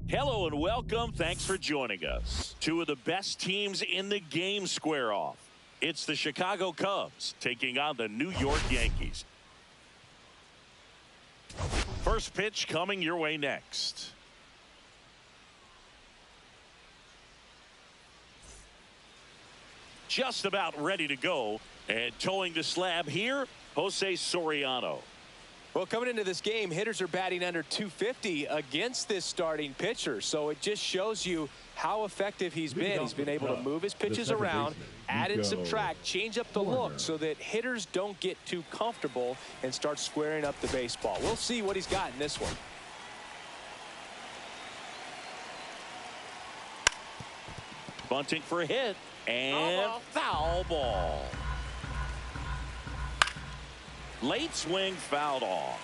Hello and welcome. Thanks for joining us. Two of the best teams in the game square off. It's the Chicago Cubs taking on the New York Yankees. First pitch coming your way next. Just about ready to go, and towing the slab here, Jose Soriano. Well, coming into this game, hitters are batting under 250 against this starting pitcher. So it just shows you how effective he's been. He's been able to move his pitches around, add and subtract, change up the look so that hitters don't get too comfortable and start squaring up the baseball. We'll see what he's got in this one. Bunting for a hit, and foul ball. Late swing fouled off.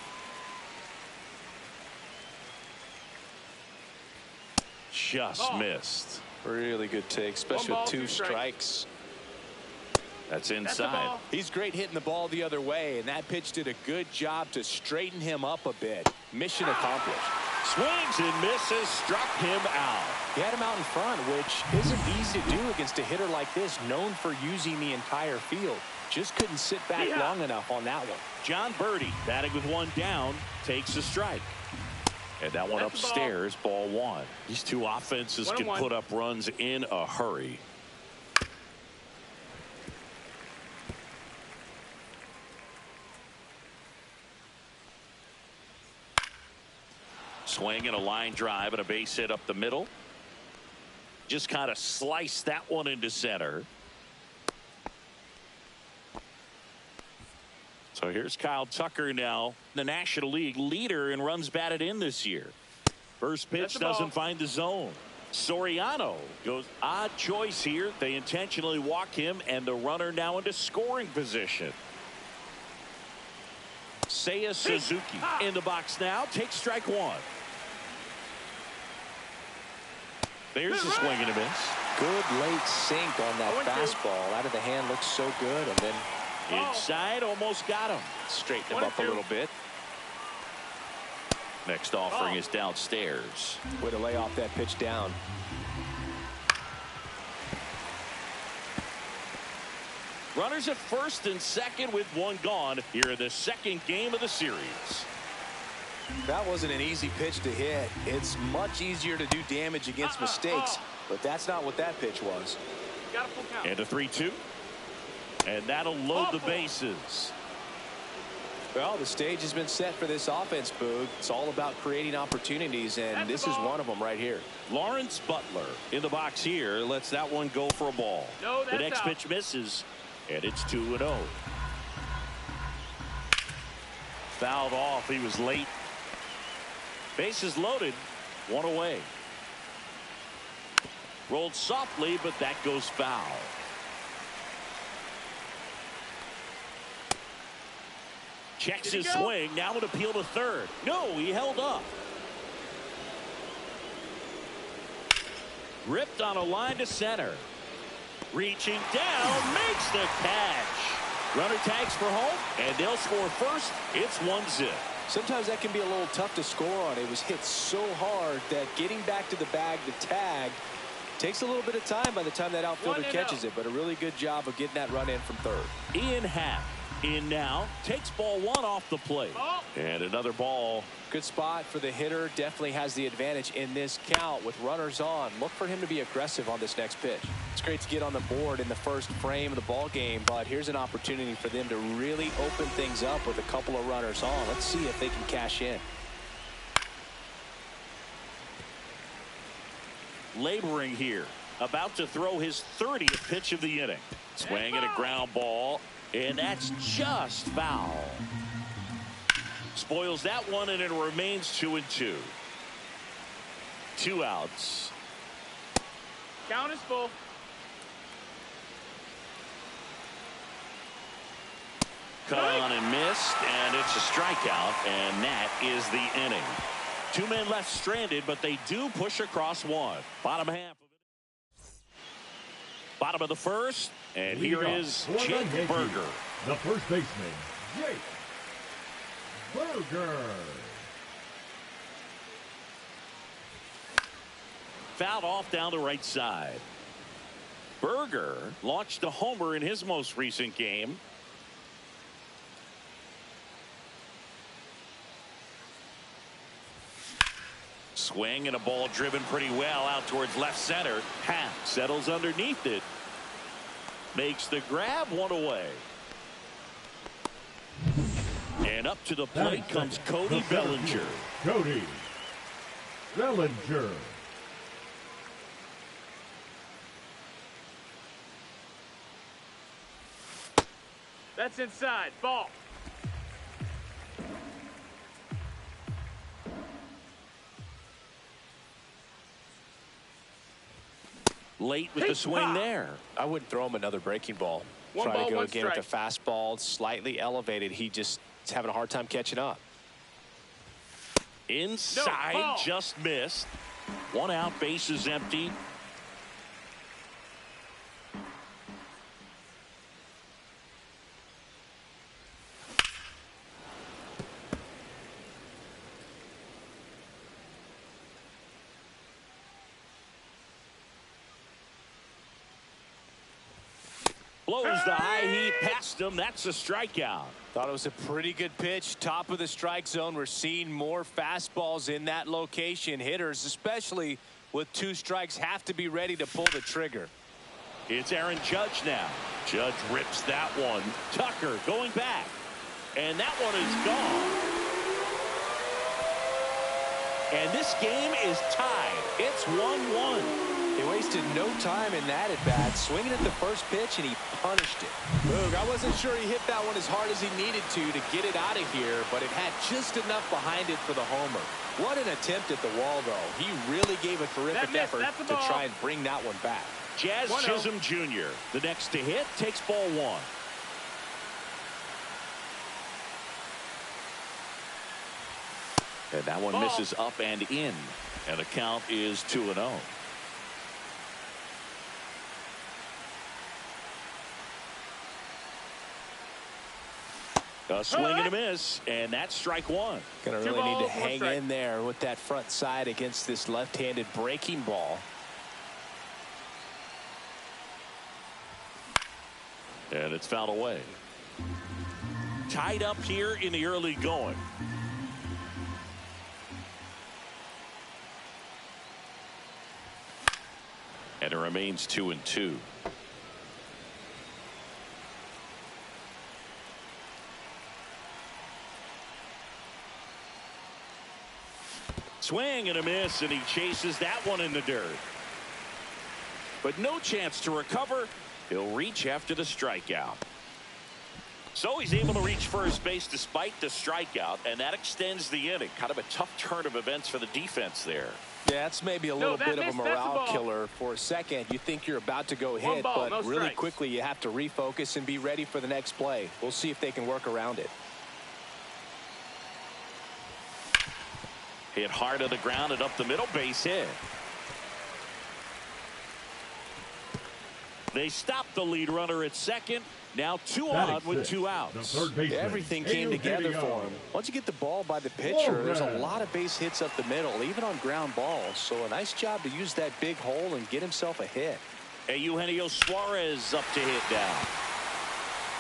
Just missed. Really good take, especially with two strikes. That's inside. He's great hitting the ball the other way, and that pitch did a good job to straighten him up a bit. Mission accomplished. Swings and misses, struck him out. He had him out in front, which isn't easy to do against a hitter like this, known for using the entire field. Just couldn't sit back long enough on that one. John Birdie, batting with one down, takes a strike. And that one upstairs, ball one. These two offenses can put up runs in a hurry. Swing and a line drive and a base hit up the middle. Just kind of sliced that one into center. So here's Kyle Tucker now, the National League leader in runs batted in this year. First pitch doesn't find the zone. Soriano goes odd choice here. They intentionally walk him, and the runner now into scoring position. Seiya Suzuki in the box now. Takes strike one. There's the swing and a miss. Good late sink on that fastball. Out of the hand, looks so good, and then inside, almost got him. Straighten him up a little bit. Next offering is downstairs. Way to lay off that pitch down. Runners at first and second with one gone here in the second game of the series. That wasn't an easy pitch to hit. It's much easier to do damage against mistakes, but that's not what that pitch was. And a 3-2. And that'll load the bases. Well, the stage has been set for this offense, Boog. It's all about creating opportunities, and this is one of them right here. Lawrence Butler in the box here lets that one go for a ball. The next pitch misses, and it's 2-0. Fouled off. He was late. Bases loaded. One away. Rolled softly, but that goes foul. Checks his swing. Now an appeal to third. No, he held up. Ripped on a line to center. Reaching down, makes the catch. Runner tags for home, and they'll score first. It's 1-0. Sometimes that can be a little tough to score on. It was hit so hard that getting back to the bag to tag takes a little bit of time by the time that outfielder catches it, but a really good job of getting that run in from third. Ian Happ in now, takes ball one off the plate. And another ball. Good spot for the hitter. Definitely has the advantage in this count with runners on. Look for him to be aggressive on this next pitch. It's great to get on the board in the first frame of the ball game, but here's an opportunity for them to really open things up with a couple of runners on. Let's see if they can cash in. Laboring here, about to throw his 30th pitch of the inning. Swing and a ground ball, and that's just foul. Spoils that one, and it remains 2-2. 2 outs. Count is full. Cut on and missed, and it's a strikeout, and that is the inning. 2 men left stranded, but they do push across one. Bottom half of it. Bottom of the first, and here is Jake Burger. The first baseman, Jake Burger. Fouled off down the right side. Berger launched a homer in his most recent game. Swing and a ball driven pretty well out towards left center. Happ settles underneath it. Makes the grab, one away. And up to the plate comes Cody Bellinger. Cody Bellinger. That's inside. Ball. Late with the swing there. I wouldn't throw him another breaking ball. One Try ball, to go one again strike. with the fastball, slightly elevated. He just is having a hard time catching up. Inside, No, just missed. One out, base is empty. Blows the high heat past him. That's a strikeout. Thought it was a pretty good pitch. Top of the strike zone. We're seeing more fastballs in that location. Hitters, especially with 2 strikes, have to be ready to pull the trigger. It's Aaron Judge now. Judge rips that one. Tucker going back. And that one is gone. And this game is tied. It's 1-1. He wasted no time in that at bat, swinging at the first pitch, and he punished it. Boog, I wasn't sure he hit that one as hard as he needed to get it out of here, but it had just enough behind it for the homer. What an attempt at the wall, though. He really gave a terrific effort to try and bring that one back. Jazz Chisholm Jr., the next to hit, takes ball 1. And that one misses up and in. And the count is 2-0. A swing and a miss, and that's strike 1. Gonna really need to hang in there with that front side against this left-handed breaking ball. And it's fouled away. Tied up here in the early going. And it remains 2-2. Swing and a miss, and he chases that one in the dirt. But no chance to recover. He'll reach after the strikeout. So he's able to reach first base despite the strikeout, and that extends the inning. Kind of a tough turn of events for the defense there. Yeah, it's maybe a little bit of a morale killer for a second. You think you're about to go hit, but really quickly you have to refocus and be ready for the next play. We'll see if they can work around it. Hit hard on the ground and up the middle, base hit. They stop the lead runner at second. Now 2 on with 2 outs. Everything came together for him. Once you get the ball by the pitcher, there's a lot of base hits up the middle, even on ground balls. So a nice job to use that big hole and get himself a hit. Eugenio Suarez up to hit now.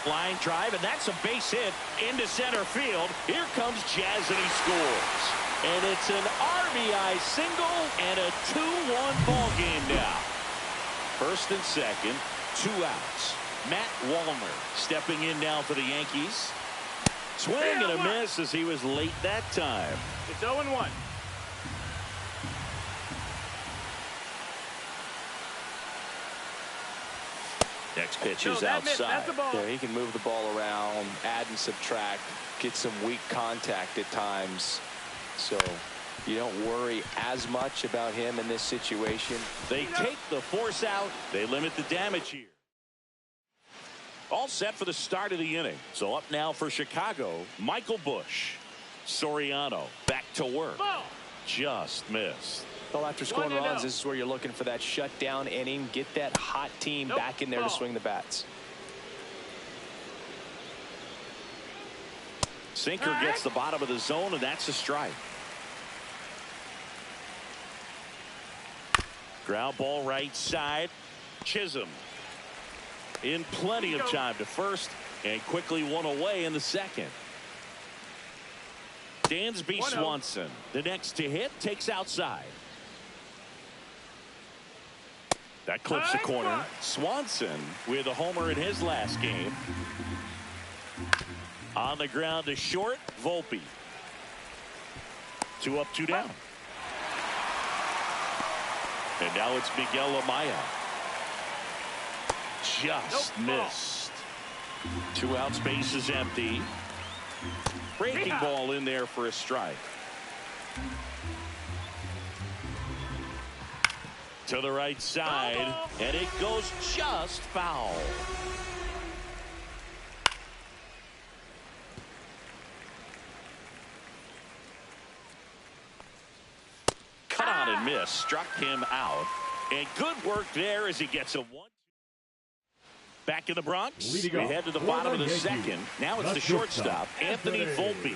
Line drive, and that's a base hit into center field. Here comes Jazz, and he scores. And it's an RBI single and a 2-1 ball game now. First and second, 2 outs. Matt Wallner stepping in now for the Yankees. Swing and a miss as he was late that time. It's 0-1. Next pitch is outside. Yeah, he can move the ball around, add and subtract, get some weak contact at times. So you don't worry as much about him in this situation. They take the force out. They limit the damage here. All set for the start of the inning. So up now for Chicago, Michael Busch. Soriano back to work. Just missed. Well, after scoring runs, this is where you're looking for that shutdown inning. Get that hot team back in there to swing the bats. Sinker gets the bottom of the zone, and that's a strike. Ground ball right side. Chisholm in plenty of time to first and quickly one away in the second. Dansby Swanson, the next to hit, takes outside. That clips the corner. Swanson with a homer in his last game. On the ground to short, Volpe. 2 up, 2 down. And now it's Miguel Amaya. Just missed. 2 outs, base is empty. Breaking ball in there for a strike. To the right side, and it goes just foul. Cut on and miss, struck him out. And good work there as he gets a 1. Back in the Bronx, we head to the bottom of the second. Now it's the shortstop, Anthony Volpe.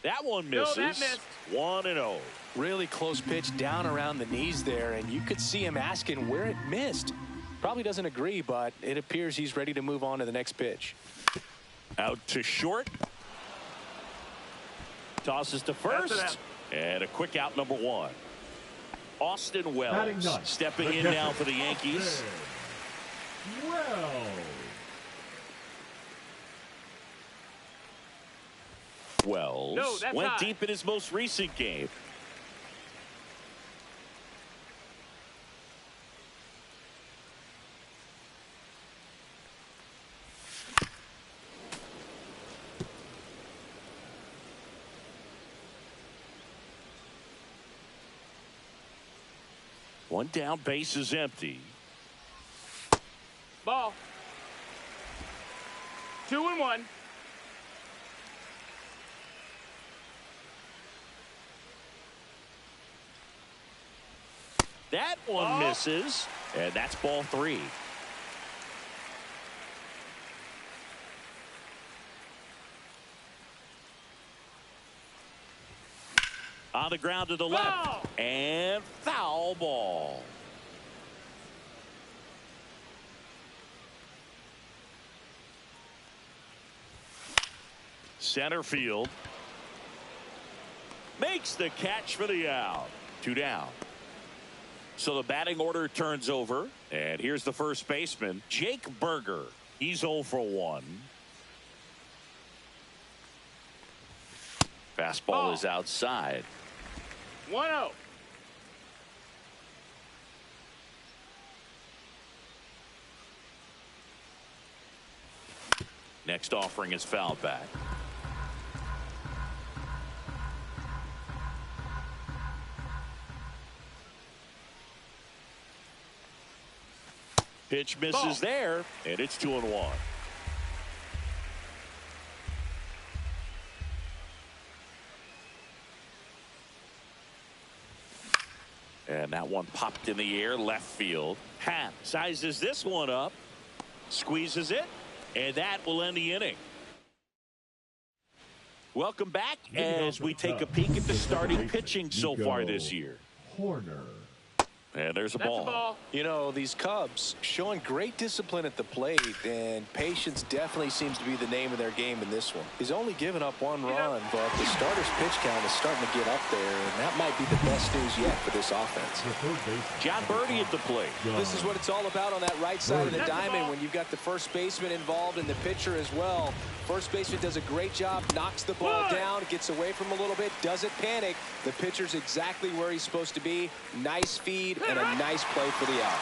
That one misses. 1-0. Really close pitch down around the knees there, and you could see him asking where it missed. Probably doesn't agree, but it appears he's ready to move on to the next pitch. Out to short. Tosses to first. And a quick out, number 1. Austin Wells stepping in now for the Yankees. Wells went deep in his most recent game. One down, base is empty. Ball. 2-1. That one misses, and that's ball 3. On the ground to the left, and foul ball. Center field makes the catch for the out. 2 down. So the batting order turns over, and here's the first baseman, Jake Berger. He's 0 for 1. Fastball is outside. 1-0. Next offering is fouled back. Pitch misses there, and it's 2-1. And that one popped in the air, left field. Happ sizes this one up, squeezes it, and that will end the inning. Welcome back as we take a peek at the starting pitching so far this year. Corner. And there's a ball. You know, these Cubs showing great discipline at the plate, and patience definitely seems to be the name of their game in this one. He's only given up 1 run, but the starter's pitch count is starting to get up there, and that might be the best news yet for this offense. John Birdie at the plate. This is what it's all about on that right side of the diamond when you've got the first baseman involved and the pitcher as well. First baseman does a great job, knocks the ball down, gets away from a little bit, doesn't panic. The pitcher's exactly where he's supposed to be. Nice feed and a nice play for the out.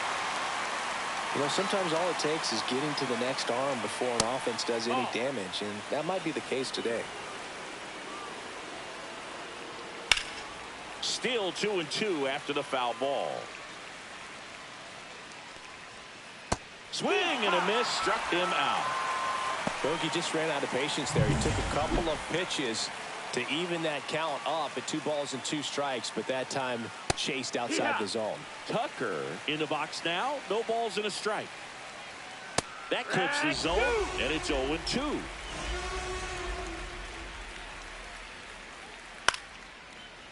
You know, sometimes all it takes is getting to the next arm before an offense does any damage, and that might be the case today. Still 2-2 after the foul ball. Swing and a miss, struck him out. Bogey just ran out of patience there. He took a couple of pitches to even that count up at 2 balls and 2 strikes, but that time chased outside the zone. Tucker in the box now. No balls and a strike. That clips the zone, and it's 0-2.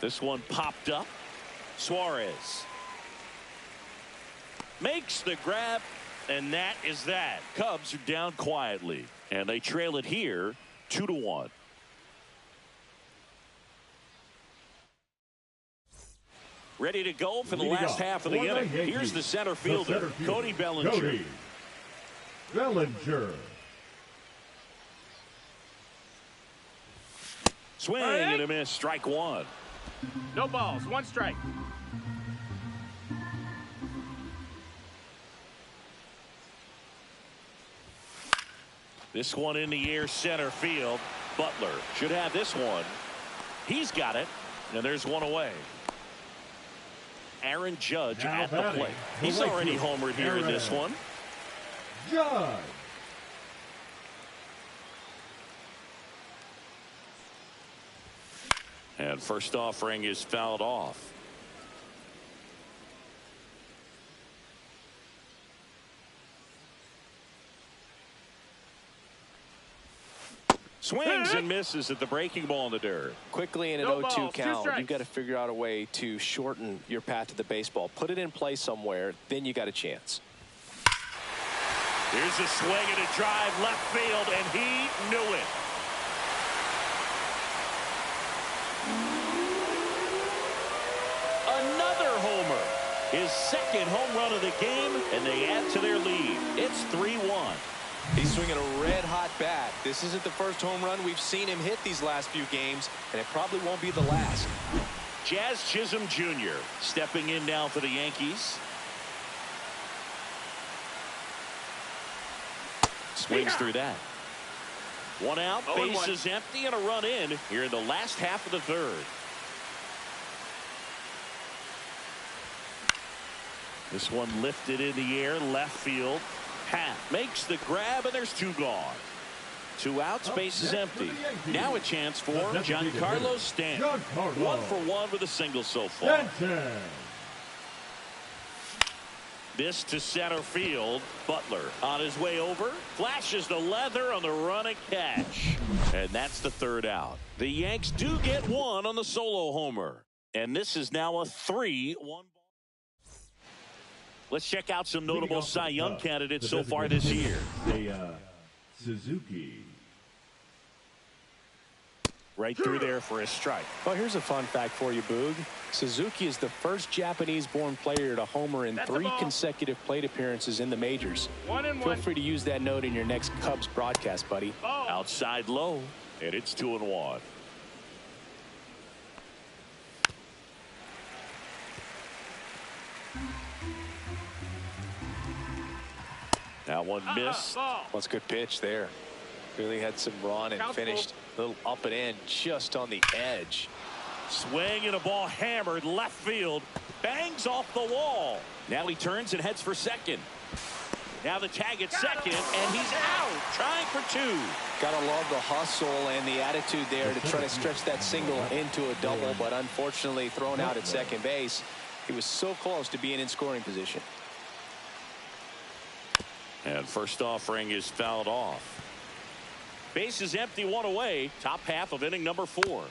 This one popped up. Suarez makes the grab, and that is that. Cubs are down quietly, and they trail it here 2-1. Ready to go for the last half of the inning. Here's the center fielder, Cody Bellinger. Cody Bellinger. Swing and a miss, strike one. No balls, one strike. This one in the air, center field. Butler should have this one. He's got it, and there's one away. Aaron Judge at the plate. He's already homered here in this one. Judge. And first offering is fouled off. Swings and misses at the breaking ball in the dirt. Quickly in an 0-2 count, you've got to figure out a way to shorten your path to the baseball. Put it in play somewhere, then you got a chance. Here's a swing and a drive left field, and he knew it. Another homer. His second home run of the game, and they add to their lead. It's 3-1. He's swinging a red-hot bat. This isn't the first home run we've seen him hit these last few games, and it probably won't be the last. Jazz Chisholm Jr. stepping in now for the Yankees. Swings through that. One out, bases empty, and a run in here in the last half of the third. This one lifted in the air, left field. Pat makes the grab, and there's two gone. Two outs, bases empty. Now a chance for Giancarlo Stanton. 1 for 1 with a single so far. This to center field. Butler on his way over. Flashes the leather on the running catch. And that's the third out. The Yanks do get one on the solo homer. And this is now a 3-1 ball. Let's check out some notable Cy Young candidates so far this year. Suzuki. Right through there for a strike. Well, here's a fun fact for you, Boog. Suzuki is the first Japanese-born player to homer in 3 consecutive plate appearances in the majors. Feel free to use that note in your next Cubs broadcast, buddy. Outside low, and it's 2-1. That one missed. That's a good pitch there. Really had some run and finished a little up and in just on the edge. Swing and a ball hammered left field. Bangs off the wall. Now he turns and heads for second. Now the tag at second, and he's out. Trying for 2. Gotta love the hustle and the attitude there to try to stretch that single into a double, but unfortunately thrown out at second base. He was so close to being in scoring position. And first offering is fouled off. Base is empty, 1 away. Top half of inning number 4.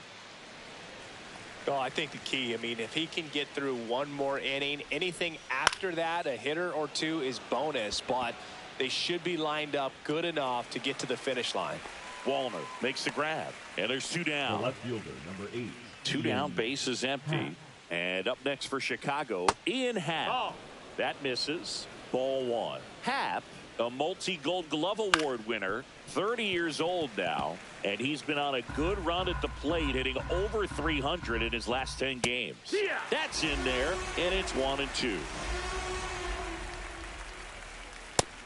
Oh, I think the key, I mean, if he can get through one more inning, anything after that, a hitter or 2 is bonus, but they should be lined up good enough to get to the finish line. Wallner makes the grab, and there's 2 down. The left fielder, number 8. 2 down, base is empty. And up next for Chicago, Ian Happ. That misses. Ball 1. Happ, a multi-Gold Glove Award winner, 30 years old now, and he's been on a good run at the plate, hitting over 300 in his last 10 games. That's in there, and it's 1-2.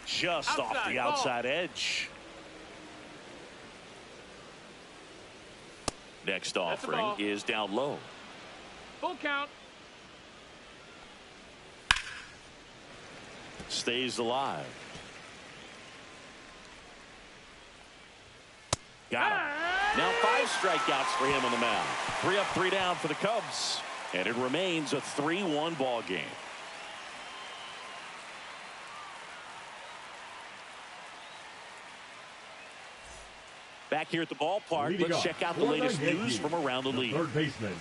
Just off the outside edge. Next offering is down low. Full count. Stays alive. Got him. Now 5 strikeouts for him on the mound. 3 up, 3 down for the Cubs. And it remains a 3-1 ball game. Back here at the ballpark, Leading let's off check out the for latest Yankees, news from around the league. Third baseman,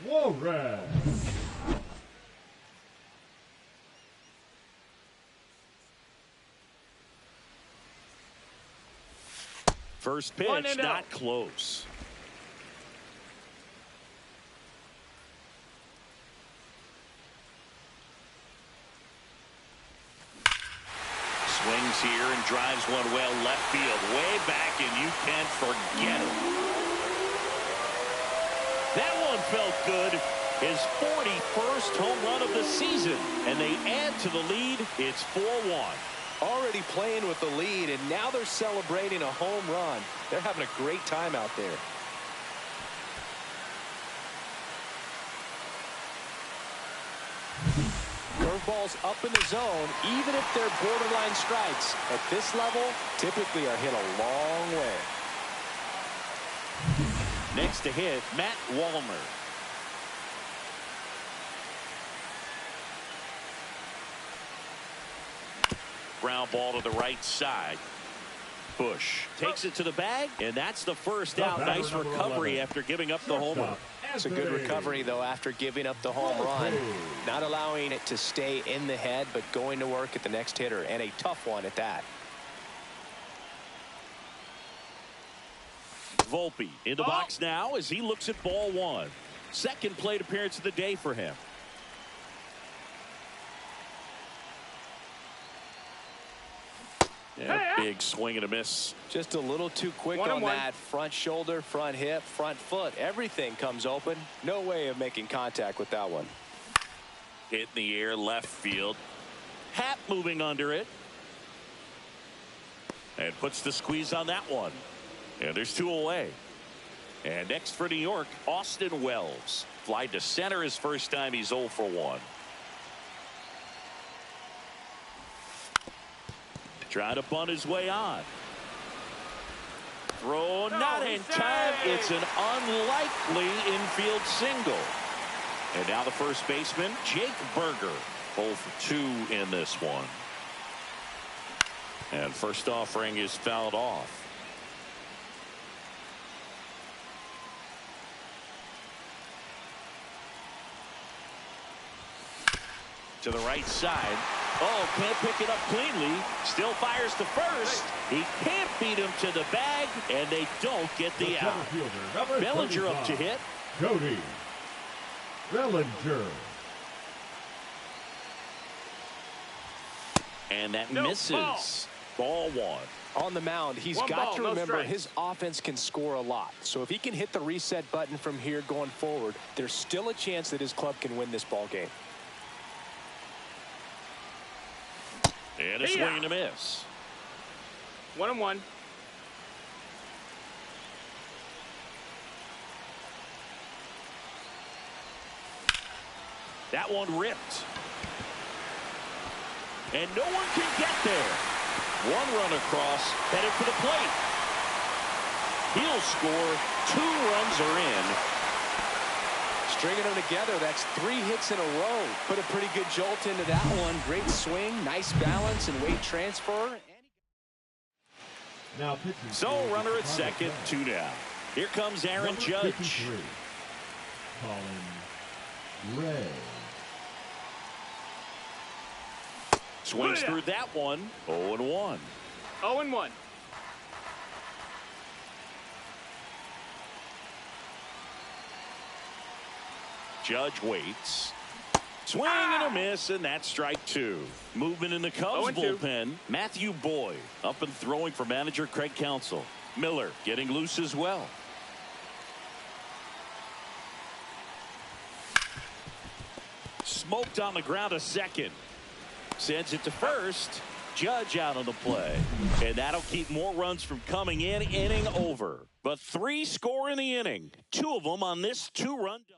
Volver. First pitch, not close. Swings here and drives one well left field. Way back, and you can't forget it. That one felt good. His 41st home run of the season. And they add to the lead. It's 4-1. Already playing with the lead, and now they're celebrating a home run. They're having a great time out there. Curveballs up in the zone, even if they're borderline strikes, at this level, typically are hit a long way. Next to hit, Matt Wallmer. Ground ball to the right side. Bush takes it to the bag, and that's the first out. Nice recovery after giving up the homer. It's a good recovery, though, after giving up the home run. Not allowing it to stay in the head, but going to work at the next hitter, and a tough one at that. Volpe in the box now as he looks at ball one. Second plate appearance of the day for him. Yeah, big swing and a miss. Just a little too quick on that. Front shoulder, front hip, front foot. Everything comes open. No way of making contact with that one. Hit in the air, left field. Happ moving under it. And puts the squeeze on that one. And there's two away. And next for New York, Austin Wells. Fly to center his first time. He's 0 for 1. Trying to bunt his way on. Throw not in time. It's an unlikely infield single. And now the first baseman, Jake Berger. 0 for 2 in this one. And first offering is fouled off. To the right side. Oh, can't pick it up cleanly. Still fires to first. He can't beat him to the bag, and they don't get the out. Bellinger up to hit. Cody Bellinger. And that misses. Ball one. On the mound, he's got to remember his offense can score a lot. So if he can hit the reset button from here going forward, there's still a chance that his club can win this ball game. And a swing and a miss. 1-1. That one ripped. And no one can get there. One run across, headed for the plate. He'll score. 2 runs are in. Stringing them together, that's 3 hits in a row. Put a pretty good jolt into that one. Great swing, nice balance and weight transfer. Now so runner at second, 2 down. Here comes Aaron Judge. 53, Colin Ray. Swings through that one. 0-1. 0-1. Judge waits. Swing and a miss, and that's strike 2. Movement in the Cubs bullpen. Matthew Boyd up and throwing for manager Craig Counsell. Miller getting loose as well. Smoked on the ground to second. Sends it to first. Judge out on the play. And that'll keep more runs from coming in. Inning over. But 3 score in the inning. 2 of them on this 2-run double.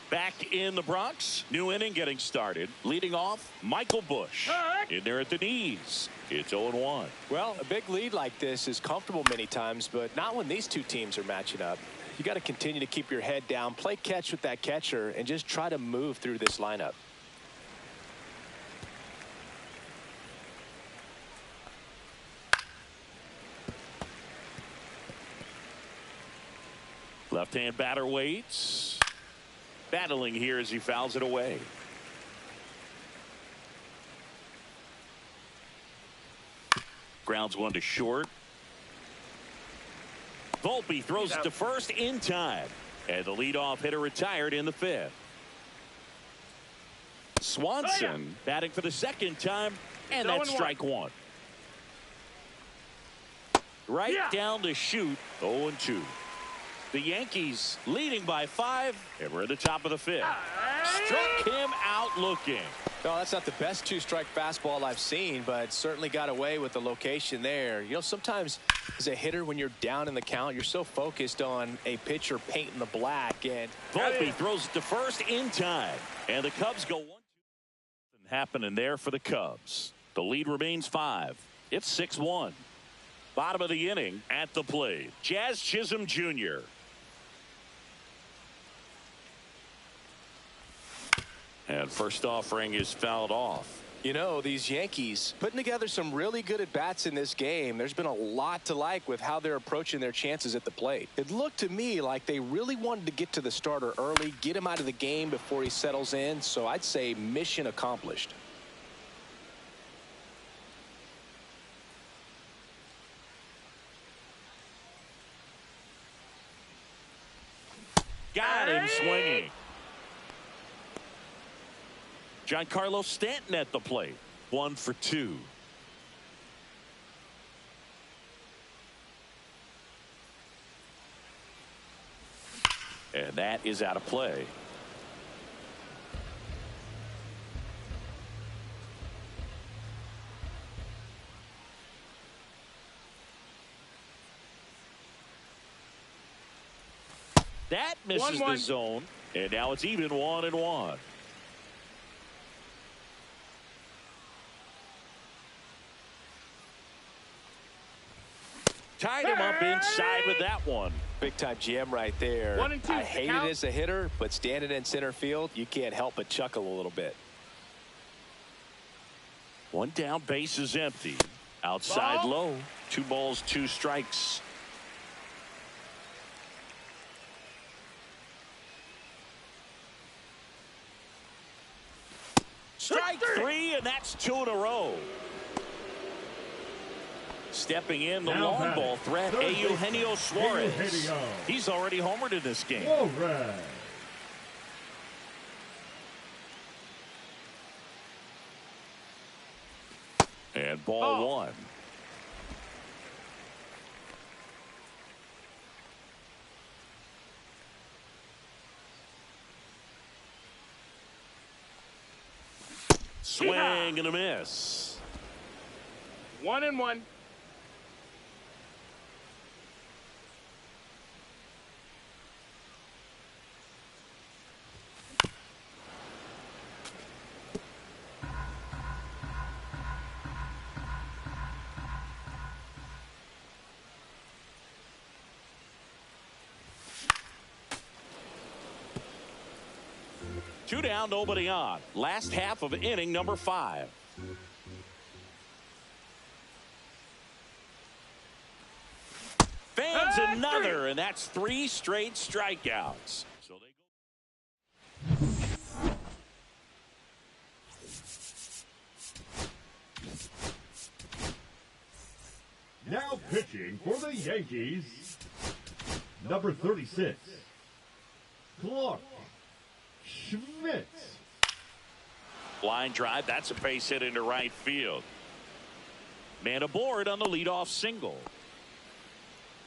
Back in the Bronx, new inning getting started. Leading off, Michael Bush. In there at the knees. It's 0-1. Well, a big lead like this is comfortable many times, but not when these two teams are matching up. You got to continue to keep your head down, play catch with that catcher, and just try to move through this lineup. Left-hand batter waits. Battling here as he fouls it away. Grounds one to short. Volpe throws it to first in time. And the leadoff hitter retired in the fifth. Swanson batting for the second time, and that's strike one. Right down to shoot, 0-2. The Yankees leading by 5, and we're at the top of the fifth. Struck him out looking. No, that's not the best two-strike fastball I've seen, but certainly got away with the location there. You know, sometimes as a hitter, when you're down in the count, you're so focused on a pitcher painting the black. And Volpe throws it to first in time, and the Cubs go 1-2. Happening there for the Cubs. The lead remains 5. It's 6-1. Bottom of the inning at the plate, Jazz Chisholm Jr. And first offering is fouled off. You know, these Yankees putting together some really good at-bats in this game. There's been a lot to like with how they're approaching their chances at the plate. It looked to me like they really wanted to get to the starter early, get him out of the game before he settles in. So I'd say mission accomplished. Got him swinging. Giancarlo Stanton at the plate. 1 for 2. And that is out of play. That misses the zone, and now it's even 1-1. Tied him up inside with that one. Big time jam right there. 1-2. I hate it as a hitter, but standing in center field, you can't help but chuckle a little bit. One down, base is empty. Outside low. 2 balls, 2 strikes. Strike 3, and that's 2 in a row. Stepping in, the long ball threat, Eugenio Suarez. He's already homered in this game. Volver. And ball 1. Swing and a miss. 1-1. Two down, nobody on. Last half of inning number 5. Fans another, and that's 3 straight strikeouts. So they go. Now pitching for the Yankees, number 36, Clark Schmidt. Line drive, that's a base hit into right field. Man aboard on the leadoff single.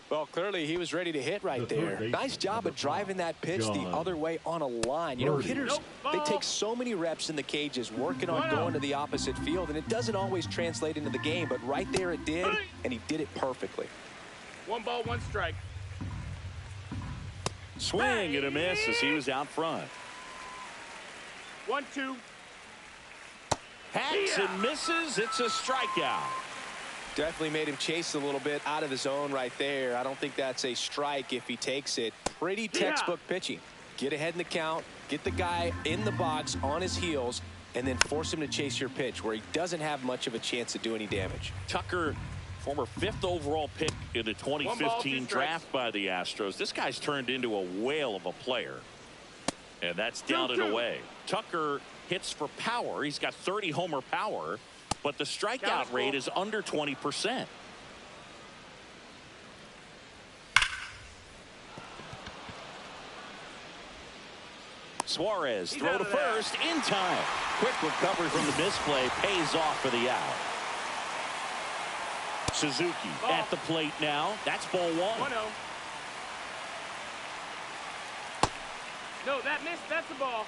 Well, clearly he was ready to hit right there. Nice job of driving that pitch the other way on a line. You know, hitters, they take so many reps in the cages working on going to the opposite field, and it doesn't always translate into the game, but right there it did, and he did it perfectly. 1 ball, 1 strike. Swing and a miss as he was out front. 1-2. Hacks and misses. It's a strikeout. Definitely made him chase a little bit out of the zone right there. I don't think that's a strike if he takes it. Pretty textbook pitching. Get ahead in the count, get the guy in the box on his heels, and then force him to chase your pitch where he doesn't have much of a chance to do any damage. Tucker former 5th overall pick in the 2015 draft by the Astros. This guy's turned into a whale of a player. And that's down and away. Tucker hits for power. He's got 30 homer power, but the strikeout rate is under 20%. Suarez throw to first in time. Quick recovery from the misplay, pays off for the out. Suzuki at the plate now. That's ball 1. 1-0. No, that missed. That's the ball.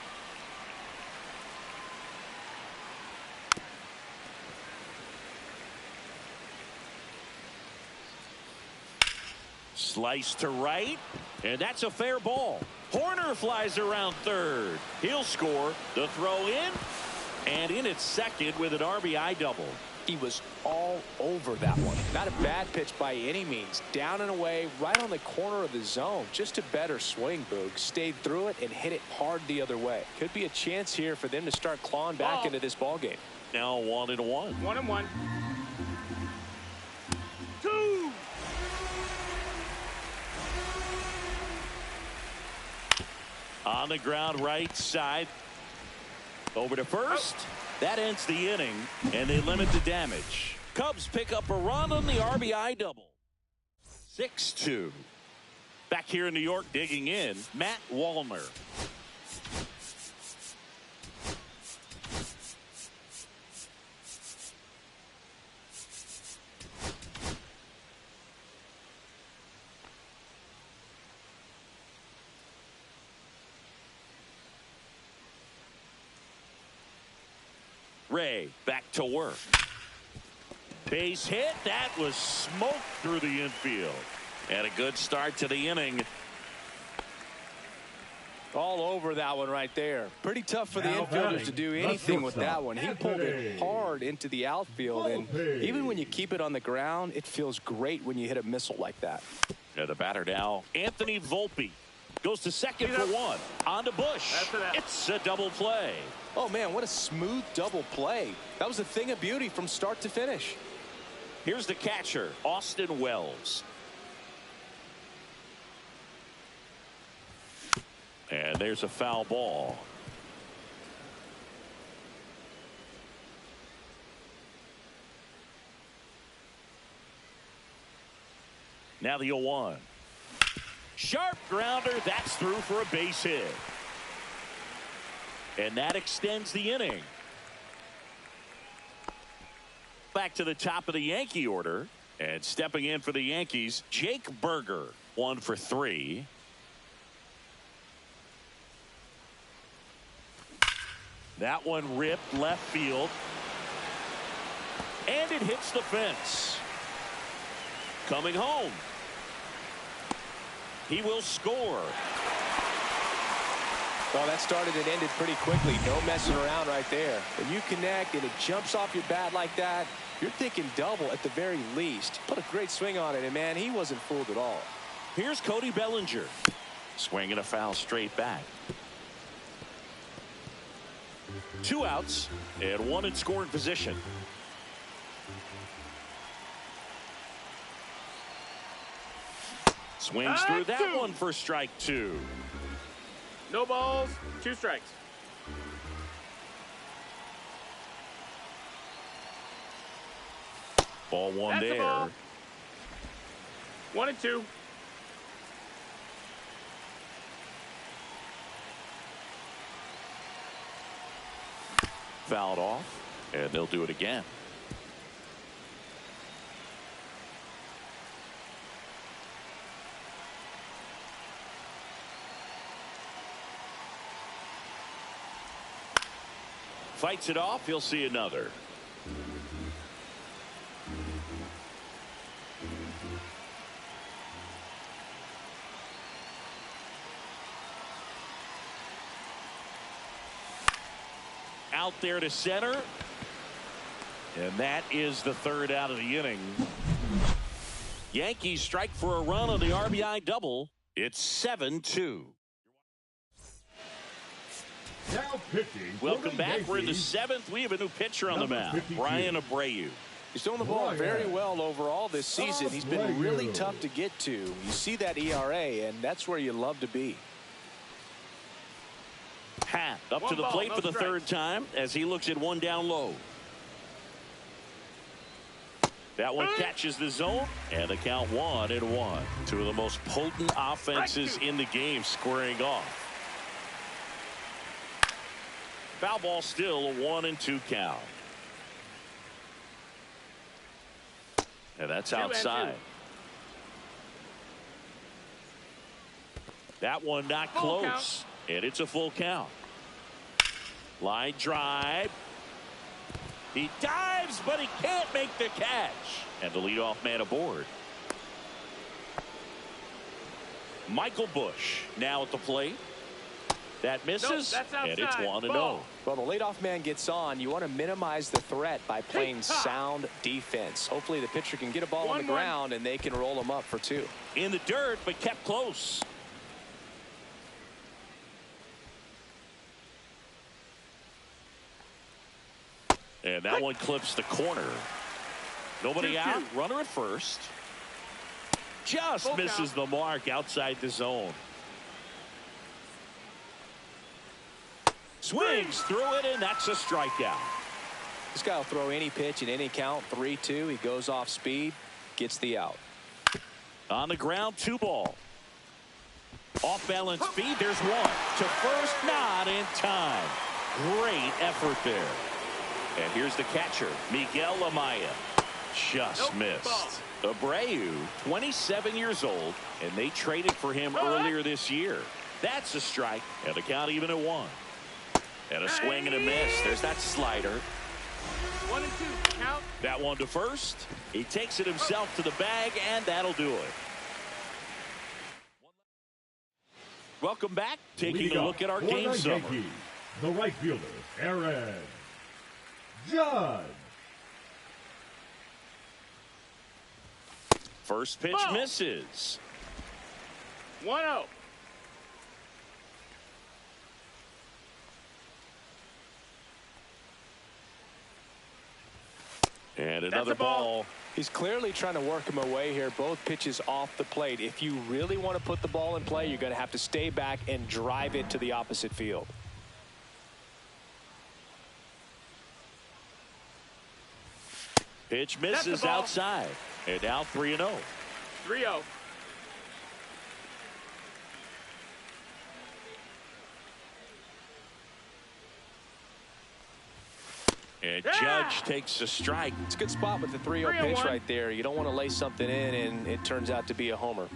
Slice to right, and that's a fair ball. Horner flies around third. He'll score. The throw in, and in at second with an RBI double. He was all over that one. Not a bad pitch by any means. Down and away, right on the corner of the zone. Just a better swing, Boog. Stayed through it and hit it hard the other way. Could be a chance here for them to start clawing back into this ball game. Now 1-1. 1-1. 2. On the ground right side. Over to first. That ends the inning, and they limit the damage. Cubs pick up a run on the RBI double. 6-2. Back here in New York, digging in, Matt Wallner. Ray back to work. Base hit. That was smoked through the infield. And a good start to the inning. All over that one right there. Pretty tough for the infielders to do anything with that one. He pulled it hard into the outfield, and even when you keep it on the ground, it feels great when you hit a missile like that. And the batter now, Anthony Volpe. Goes to second for 1. On to Bush. It's a double play. Oh, man, what a smooth double play. That was a thing of beauty from start to finish. Here's the catcher, Austin Wells. And there's a foul ball. Now the 0-1. Sharp grounder. That's through for a base hit. And that extends the inning. Back to the top of the Yankee order. And stepping in for the Yankees, Jake Berger. 1 for 3. That one ripped left field. And it hits the fence. Coming home. He will score. Well, that started and ended pretty quickly. No messing around right there. When you connect and it jumps off your bat like that, you're thinking double at the very least. Put a great swing on it, and, man, he wasn't fooled at all. Here's Cody Bellinger. Swinging a foul straight back. 2 outs and 1 in scoring position. Swings through that one for strike 2. No balls, 2 strikes. Ball 1 That's there. The ball. 1 and 2. Fouled off, and they'll do it again. Fights it off. He'll see another. Out there to center. And that is the 3rd out of the inning. Yankees strike for a run on the RBI double. It's 7-2. Now pitching. Welcome back. We're in the 7th. We have a new pitcher on the mound, Brian Abreu. He's throwing the ball very well overall this season. He's been really tough to get to. You see that ERA, and that's where you love to be. Hat up to the plate for the third time as he looks at one down low. That one catches the zone, and the count 1-1. Two of the most potent offenses in the game squaring off. Foul ball, still a 1-2 count. And that's outside. That one not close, and it's a full count. Line drive. He dives, but he can't make the catch. And the leadoff man aboard. Michael Bush now at the plate. That misses, and it's 1-0. Well, the leadoff man gets on. You want to minimize the threat by playing sound defense. Hopefully the pitcher can get a ball on the ground, and they can roll him up for 2. In the dirt, but kept close. And that one clips the corner. Nobody out. Runner at first. Just misses the mark outside the zone. Swings through it, and that's a strikeout. This guy will throw any pitch in any count. 3-2. He goes off speed, gets the out. On the ground, 2 ball. Off balance speed. There's 1 to first, not in time. Great effort there. And here's the catcher, Miguel Amaya. Just missed. Abreu, 27 years old, and they traded for him earlier this year. That's a strike, and the count even at 1. And a swing and a miss. There's that slider. 1-2 count. That one to first. He takes it himself to the bag, and that'll do it. Welcome back. Taking a look at our game summary. Yankees, the right fielder, Aaron Judge. First pitch misses. 1-0. And another ball. He's clearly trying to work him away here. Both pitches off the plate. If you really want to put the ball in play, you're going to have to stay back and drive it to the opposite field. Pitch misses outside. And now 3-0. 3-0. And Judge takes a strike. It's a good spot with the 3-0 pitch right there. You don't want to lay something in and it turns out to be a homer.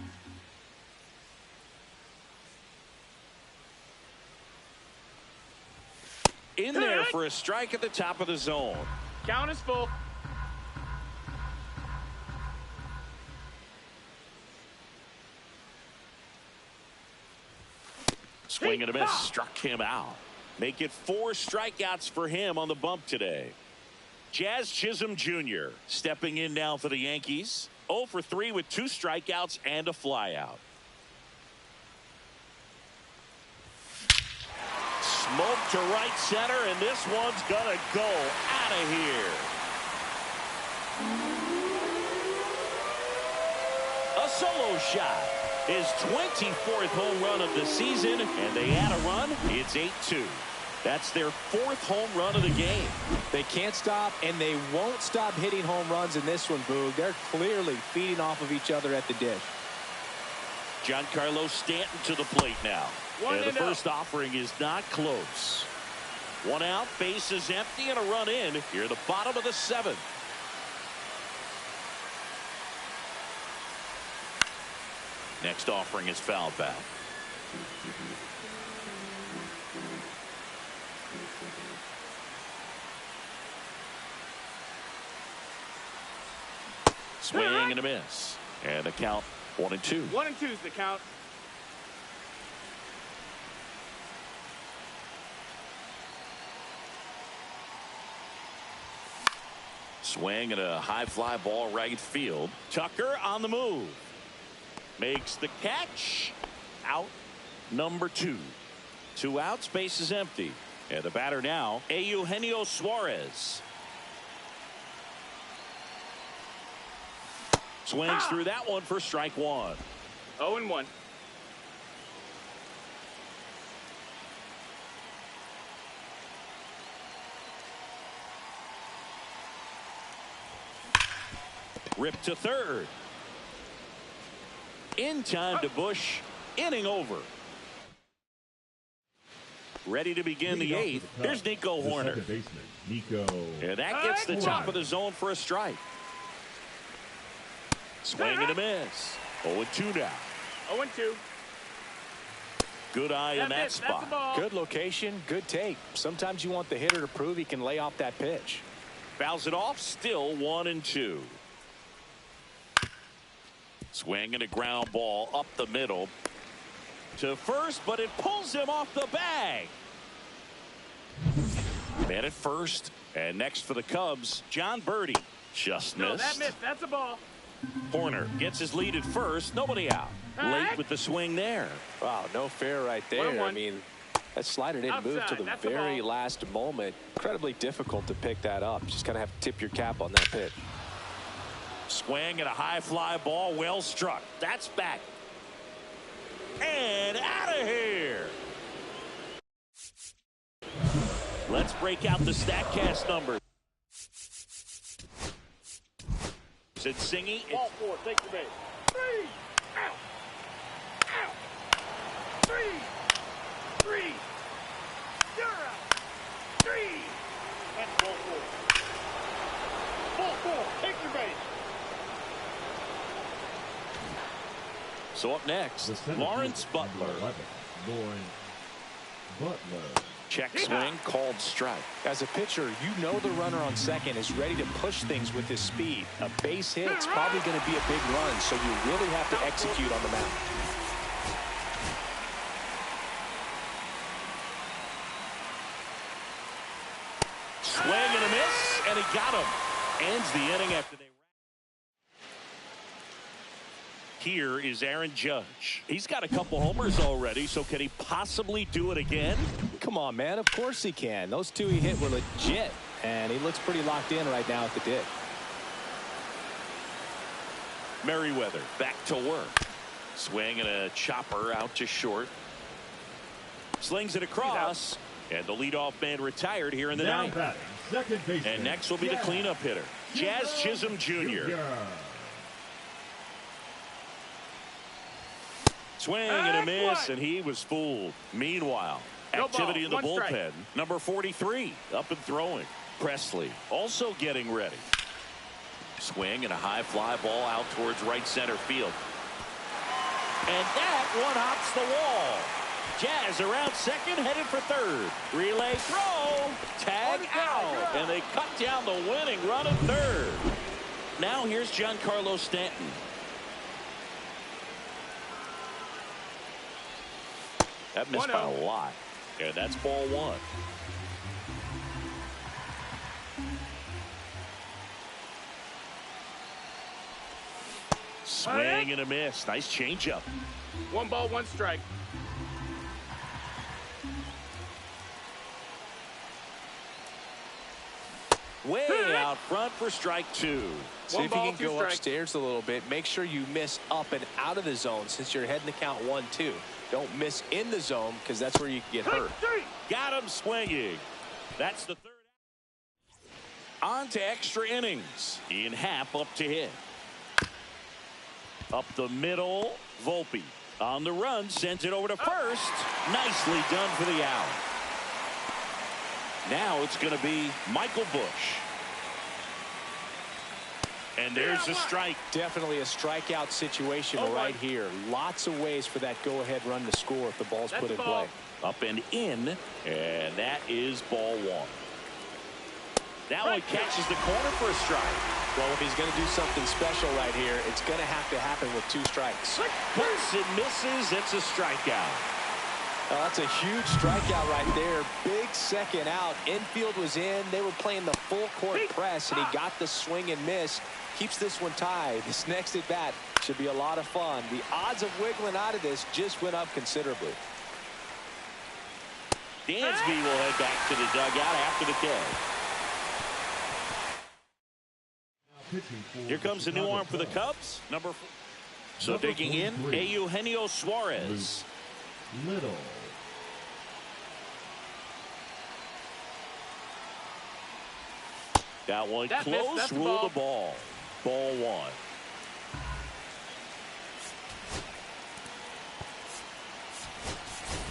In there for a strike at the top of the zone. Count is full. Swing and a miss. Struck him out. Make it 4 strikeouts for him on the bump today. Jazz Chisholm Jr. stepping in now for the Yankees. 0 for 3 with 2 strikeouts and a flyout. Smoke to right center, and this one's gonna go out of here. A solo shot. His 24th home run of the season, and they add a run. It's 8-2. That's their 4th home run of the game. They can't stop, and they won't stop hitting home runs in this one, Boog. They're clearly feeding off of each other at the dish. Giancarlo Stanton to the plate now. And the first offering is not close. 1 out, base is empty, and a run in here at the bottom of the 7th. Next offering is foul back. Swing and a miss. And the count 1-2. 1-2 is the count. Swing and a high fly ball right field. Tucker on the move. Makes the catch. Out number 2. 2 outs, base is empty. And the batter now, Eugenio Suarez. Swings through that one for strike one. 0-1. Ripped to third. In time to Bush. Inning over. Ready to begin the eighth. Here's Nico Horner. And that gets the top of the zone for a strike. Swing and a miss. 0-2 now. 0-2. Good eye in that spot. Good location, good take. Sometimes you want the hitter to prove he can lay off that pitch. Fouls it off. Still 1-2. Swing and a ground ball up the middle to first, but it pulls him off the bag. Man at first, and next for the Cubs, John Birdie. Just missed. No, that missed. That's a ball. Horner gets his lead at first. Nobody out. Late with the swing there. Wow, no fair right there. I mean, that slider didn't move to the very last moment. Incredibly difficult to pick that up. Just kind of have to tip your cap on that pitch. Swing and a high fly ball, well struck. That's back. And out of here. Let's break out the StatCast numbers. Said Singy. Ball four, take the base. 3. Out. Out. 3. 3. You're out. 3. That's ball four. Ball four, take your base. So up next, Lawrence Butler. Check swing, called strike. As a pitcher, you know the runner on second is ready to push things with his speed. A base hit's probably going to be a big run, so you really have to execute on the mound. Swing and a miss, and he got him. Ends the inning after they. Here is Aaron Judge. He's got a couple homers already, so can he possibly do it again? Come on, man. Of course he can. Those two he hit were legit, and he looks pretty locked in right now at the dig. Merriweather back to work. Swing and a chopper out to short. Slings it across, and the leadoff man retired here in the ninth. And next will be the cleanup hitter, Jazz Chisholm Jr. Swing and a miss, and he was fooled. Meanwhile, activity in the bullpen. Number 43 up and throwing. Presley also getting ready. Swing and a high fly ball out towards right center field. And that one hops the wall. Jazz around second, headed for third. Relay throw. Tag out. And they cut down the winning run at third. Now here's Giancarlo Stanton. That missed by a lot. And that's ball one. Swing and a miss. Nice changeup. 1 ball, 1 strike. Way out front for strike two. See if you can go upstairs a little bit. Make sure you miss up and out of the zone since you're heading to count 1-2. Don't miss in the zone because that's where you can get hurt. Got him swinging. That's the third. On to extra innings. Ian Happ up to hit. Up the middle, Volpe on the run, sends it over to first. Nicely done for the out. Now it's going to be Michael Bush. And there's a strike. Definitely a strikeout situation right here. Lots of ways for that go-ahead run to score if the ball's put in play. Up and in, and that is ball one. That one catches the corner for a strike. Well, if he's going to do something special right here, it's going to have to happen with 2 strikes. Hits and misses. It's a strikeout. That's a huge strikeout right there. Big second out. Infield was in. They were playing the full court press, and he got the swing and miss. Keeps this one tied. This next at bat should be a lot of fun. The odds of wiggling out of this just went up considerably. Dansby will head back to the dugout after the catch. Here comes a new arm for the Cubs, number 4. So digging in, Eugenio Suarez. Little. That one close, rule the ball. Ball 1.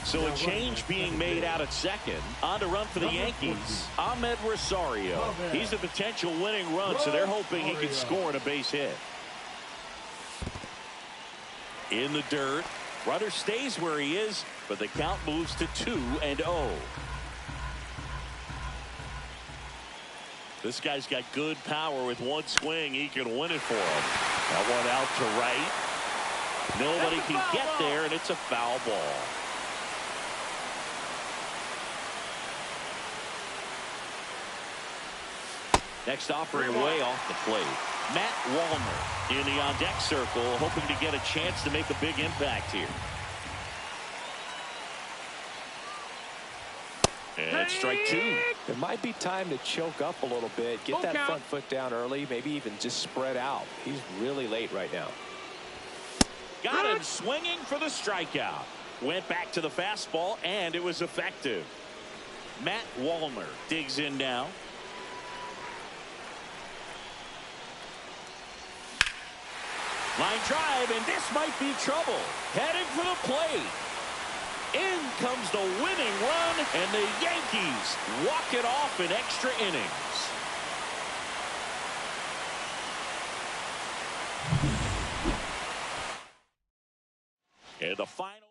So a change being made out at second. On to run for the Yankees, Ahmed Rosario. He's a potential winning run, so they're hoping he can score on a base hit. In the dirt. Runner stays where he is, but the count moves to 2-0. This guy's got good power. With one swing, he can win it for him. That one out to right. Nobody can get there, and it's a foul ball. Next offering way off the plate. Matt Wallner in the on-deck circle, hoping to get a chance to make a big impact here. And strike 2. It might be time to choke up a little bit, get that front foot down early, maybe even just spread out. He's really late right now. Got him swinging for the strikeout. Went back to the fastball, and it was effective. Matt Wallner digs in now. Line drive, and this might be trouble. Heading for the plate. In comes the winning run, and the Yankees walk it off in extra innings. And the final.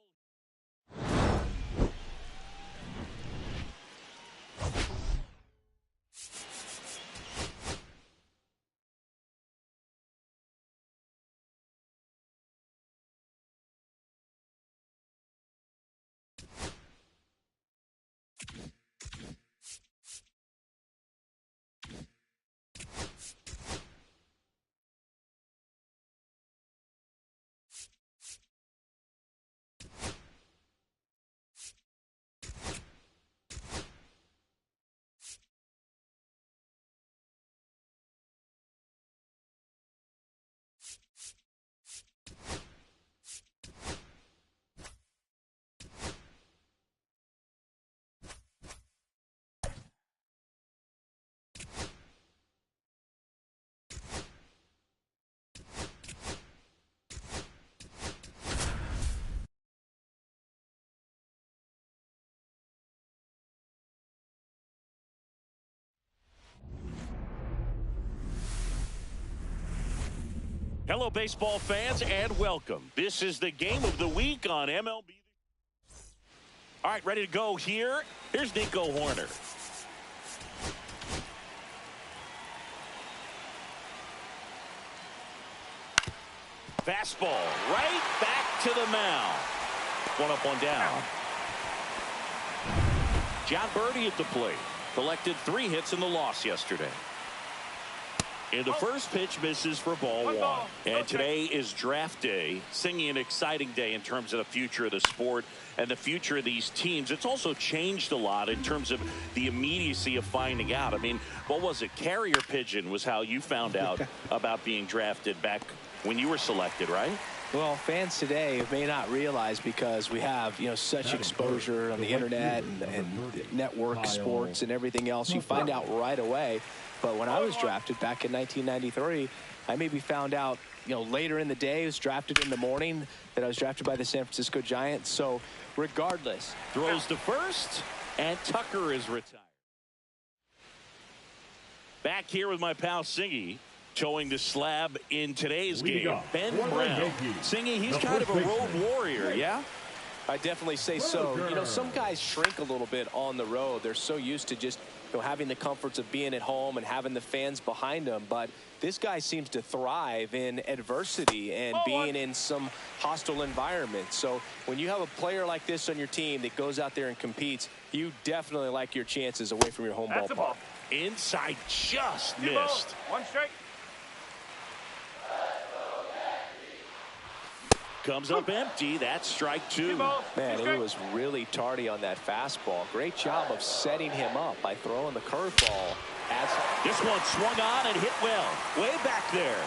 Hello, baseball fans, and welcome. This is the game of the week on MLB. All right, ready to go here. Here's Nico Horner. Fastball right back to the mound. One up, one down. John Birdie at the plate. Collected 3 hits in the loss yesterday. And the first pitch misses for ball 1. And today is draft day, singing an exciting day in terms of the future of the sport and the future of these teams. It's also changed a lot in terms of the immediacy of finding out. I mean, what was it? Carrier pigeon was how you found out about being drafted back when you were selected, right? Well, fans today may not realize, because we have, such exposure on the internet and network sports and everything else. You find out right away. But when I was drafted back in 1993, I maybe found out, later in the day. I was drafted in the morning that I was drafted by the San Francisco Giants. So regardless. Throws to first, and Tucker is retired. Back here with my pal Singy, towing the slab in today's game. Ben Brown. Singy, he's kind of a road warrior, yeah? I definitely say so. Some guys shrink a little bit on the road. They're so used to just having the comforts of being at home and having the fans behind them. But this guy seems to thrive in adversity and being in some hostile environment. So when you have a player like this on your team that goes out there and competes, you definitely like your chances away from your home ballpark. Inside just missed. 1 strike. Comes up empty. That's strike 2. Man, he was really tardy on that fastball. Great job of setting him up by throwing the curveball This one swung on and hit well. Way back there.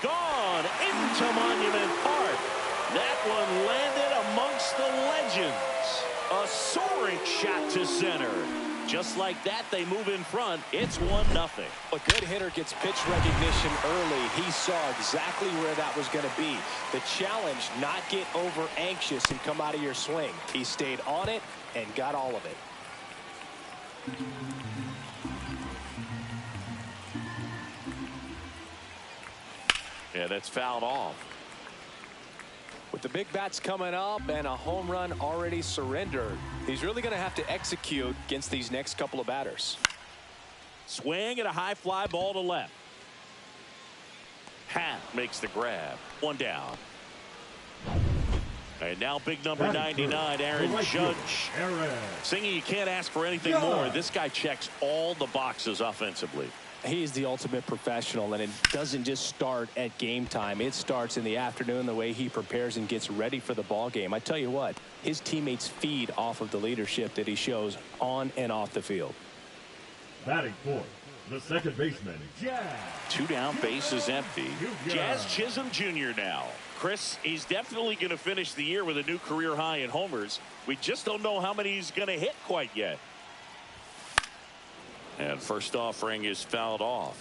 Gone into Monument Park. That one landed amongst the legends. A soaring shot to center. Just like that, they move in front. It's 1-0. A good hitter gets pitch recognition early. He saw exactly where that was going to be. The challenge, not get over anxious and come out of your swing. He stayed on it and got all of it. Yeah, that's fouled off. With the big bats coming up and a home run already surrendered, he's really going to have to execute against these next couple of batters. Swing and a high fly ball to left. Hat makes the grab. One down. And now big number 99, Aaron Judge. Singing, you can't ask for anything more. This guy checks all the boxes offensively. He's the ultimate professional, and it doesn't just start at game time. It starts in the afternoon, the way he prepares and gets ready for the ball game. I tell you what, his teammates feed off of the leadership that he shows on and off the field. Batting fourth, the second baseman, Jazz. 2 down, bases empty. Jazz Chisholm Jr. now. Chris, he's definitely going to finish the year with a new career high in homers. We just don't know how many he's going to hit quite yet. And first offering is fouled off.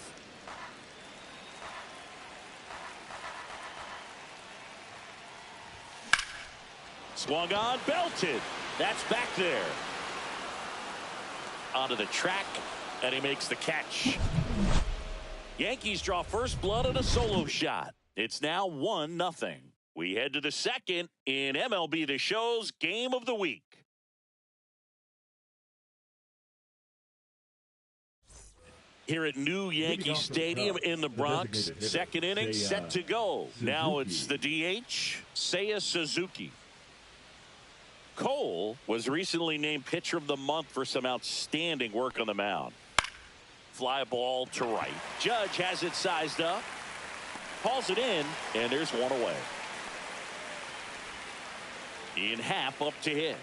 Swung on, belted. That's back there. Onto the track, and he makes the catch. Yankees draw first blood on a solo shot. It's now 1-0. We head to the second in MLB The Show's Game of the Week. Here at new Yankee Stadium in the Bronx, second inning set to go. Now it's the DH, Seiya Suzuki. Cole was recently named Pitcher of the Month for some outstanding work on the mound. Fly ball to right. Judge has it sized up. Calls it in, and there's one away. In half up to hit.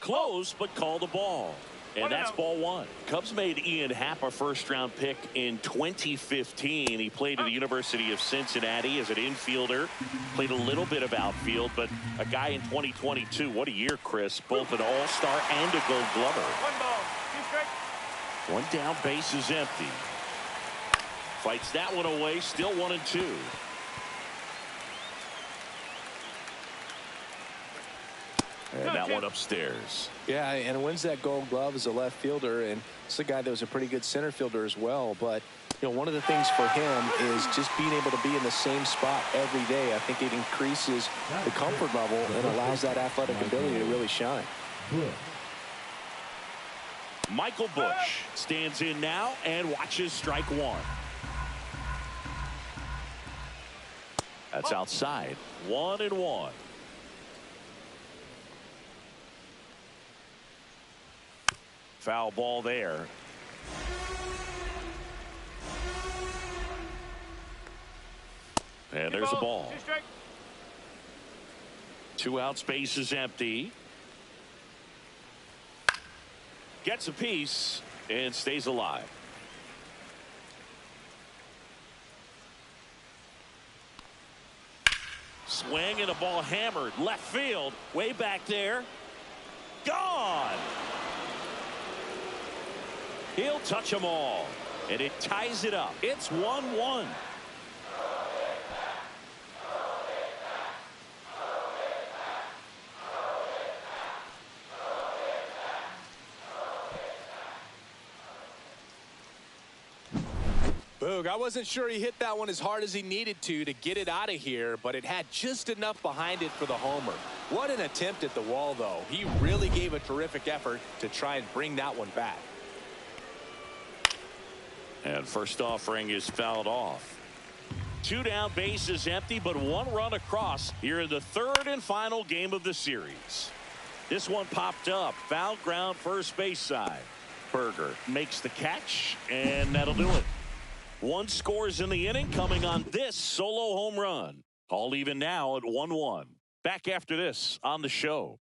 Close, but called the ball. And that's ball one. Cubs made Ian Happ a first-round pick in 2015. He played at the University of Cincinnati as an infielder. Played a little bit of outfield, but a guy in 2022. What a year, Chris. Both an all-star and a Gold Glover. 1 ball, 2 strikes. One down, base is empty. Fights that one away, still 1-2. And that one upstairs. Yeah, and wins that Gold Glove as a left fielder, and it's a guy that was a pretty good center fielder as well. But you know, one of the things for him is just being able to be in the same spot every day. I think it increases the comfort level and allows that athletic ability to really shine. Michael Busch stands in now and watches strike one. That's outside. 1-1. Foul ball there. And there's a ball. 2 outs, base is empty. Gets a piece and stays alive. Swing and a ball hammered left field, way back there. Gone. He'll touch them all, and it ties it up. It's 1-1. Boog, I wasn't sure he hit that one as hard as he needed to get it out of here, but it had just enough behind it for the homer. What an attempt at the wall, though. He really gave a terrific effort to try and bring that one back. And first offering is fouled off. 2 down, base is empty, but 1 run across here in the third and final game of the series. This one popped up. Foul ground, first base side. Berger makes the catch, and that'll do it. 1 scores in the inning, coming on this solo home run. All even now at 1-1. Back after this on the show.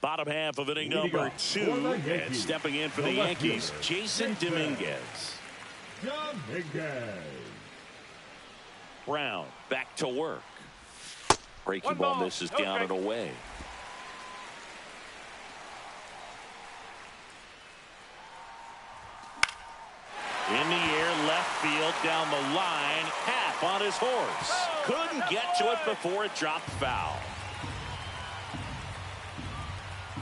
Bottom half of inning number 2, and stepping in for the Yankees, Jason Dominguez. Brown back to work. Breaking ball misses down and away. In the air, left field, down the line. Half on his horse. Couldn't get to it before it dropped foul.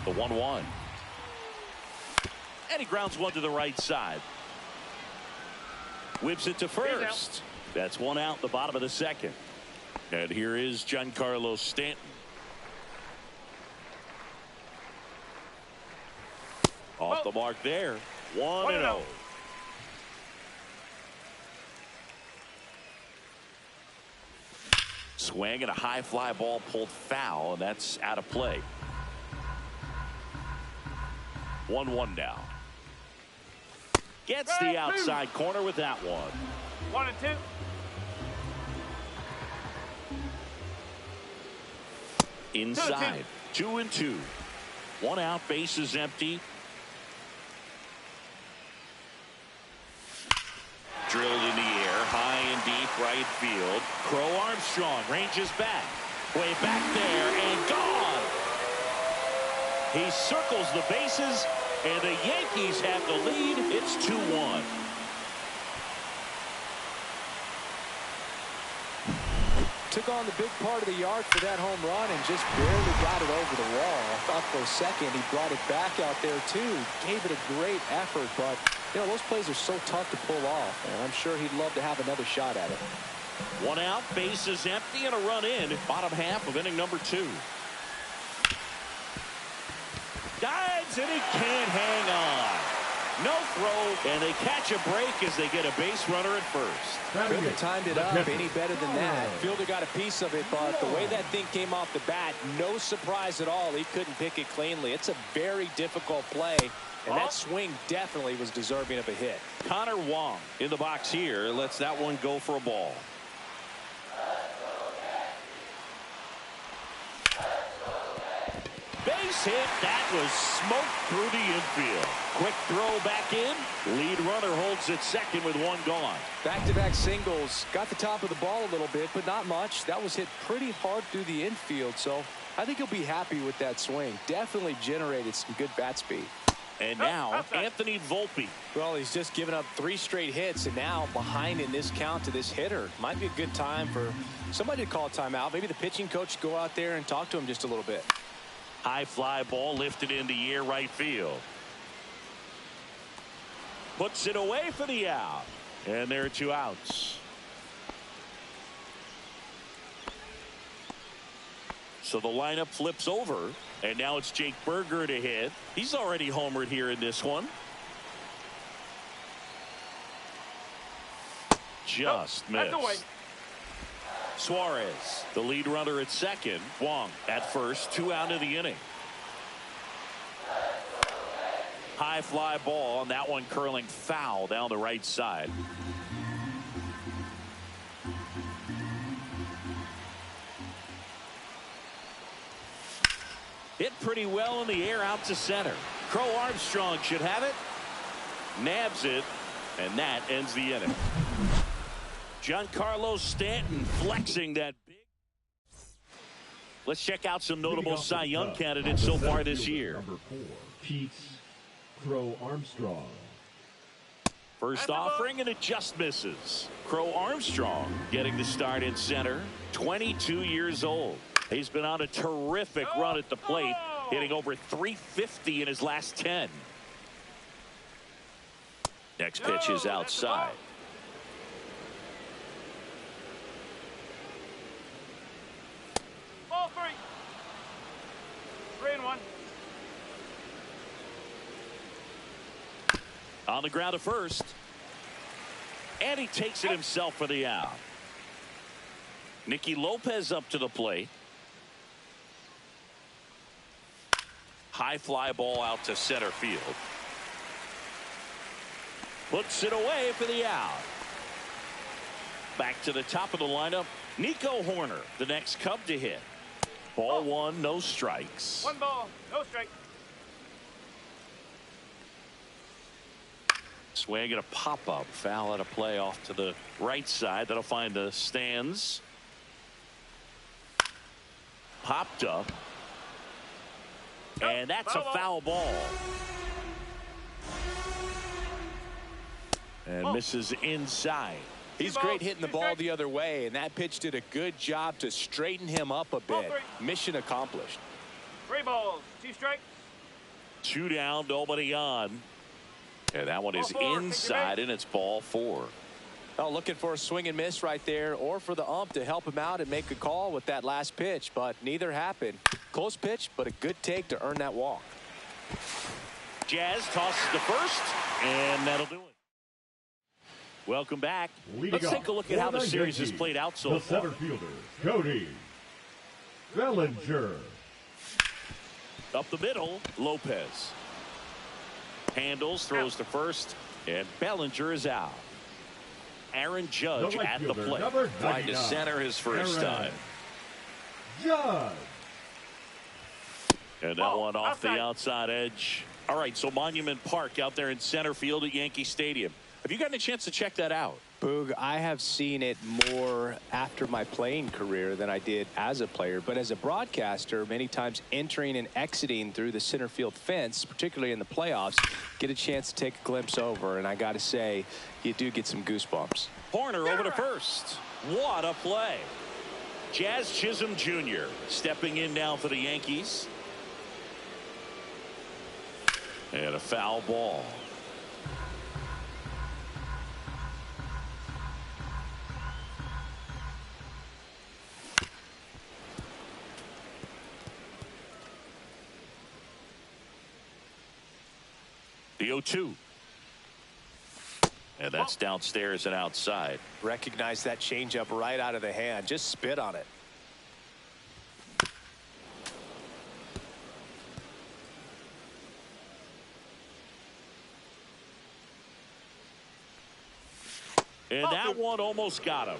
The 1-1. And he grounds one to the right side. Whips it to first. That's one out, the bottom of the second. And here is Giancarlo Stanton. Off the mark there. 1-0. Swing and a high fly ball pulled foul, and that's out of play. 1-1 now. Gets the outside corner with that one. 1-2. Inside. 2-2. One out, bases empty. Drilled in the air, high and deep right field. Crow Armstrong ranges back. Way back there and gone. He circles the bases, and the Yankees have the lead. It's 2-1. Took on the big part of the yard for that home run and just barely got it over the wall. I thought for a second he brought it back out there too. Gave it a great effort, but you know those plays are so tough to pull off, and I'm sure he'd love to have another shot at it. One out, bases empty, and a run in. Bottom half of inning number 2. Dives, and he can't hang on. No throw, and they catch a break as they get a base runner at first. Couldn't have timed it up any better than that. Fielder got a piece of it, but the way that thing came off the bat, no surprise at all. He couldn't pick it cleanly. It's a very difficult play, and that swing definitely was deserving of a hit. Connor Wong in the box here lets that one go for a ball. Base hit. That was smoked through the infield. Quick throw back in. Lead runner holds at second with one gone. Back-to-back singles. Got the top of the ball a little bit, but not much. That was hit pretty hard through the infield, so I think he'll be happy with that swing. Definitely generated some good bat speed. And now Anthony Volpe. Well, he's just given up 3 straight hits, and now behind in this count to this hitter. Might be a good time for somebody to call a timeout. Maybe the pitching coach go out there and talk to him just a little bit. High fly ball lifted in the air right field. Puts it away for the out. And there are 2 outs. So the lineup flips over. And now it's Jake Berger to hit. He's already homered here in this one. Just missed. Suarez, the lead runner at second. Wong at first, 2 out of the inning. High fly ball, and that one curling foul down the right side. Hit pretty well in the air out to center. Crow Armstrong should have it. Nabs it, and that ends the inning. Giancarlo Stanton flexing that big. Let's check out some notable Cy Young candidates so far this year. Number 4, Keats Crow Armstrong. First offering, and it just misses. Crow Armstrong getting the start in center. 22 years old. He's been on a terrific run at the plate, hitting over .350 in his last 10. Next pitch is outside. Ball 3. 3-1. On the ground at first. And he takes it himself for the out. Nicky Lopez up to the plate. High fly ball out to center field. Puts it away for the out. Back to the top of the lineup. Nico Hoerner, the next Cub to hit. Ball one, no strikes. 1 ball, no strike. Swing and a pop-up. Foul out of play off to the right side. That'll find the stands. Popped up. And that's a foul ball. And misses inside. He's great hitting the ball the other way, and that pitch did a good job to straighten him up a bit. Mission accomplished. 3 balls, 2 strikes. 2 down, nobody on. And that one is inside, and it's ball 4. Oh, looking for a swing and miss right there, or for the ump to help him out and make a call with that last pitch, but neither happened. Close pitch, but a good take to earn that walk. Jazz tosses to first, and that'll do it. Welcome back. Let's take a look at how the series has played out so far. The center fielder, Cody Bellinger. Up the middle, Lopez. Handles, throws to first, and Bellinger is out. Aaron Judge at the plate. Flying to center his first time. Judge. And that one off the outside edge. All right, so Monument Park out there in center field at Yankee Stadium. Have you gotten a chance to check that out? Boog, I have seen it more after my playing career than I did as a player. But as a broadcaster, many times entering and exiting through the center field fence, particularly in the playoffs, get a chance to take a glimpse over. And I got to say, you do get some goosebumps. Horner over to first. What a play. Jazz Chisholm Jr. stepping in now for the Yankees. And a foul ball. The 0-2. And that's downstairs and outside. Recognize that changeup right out of the hand. Just spit on it. And that one almost got him.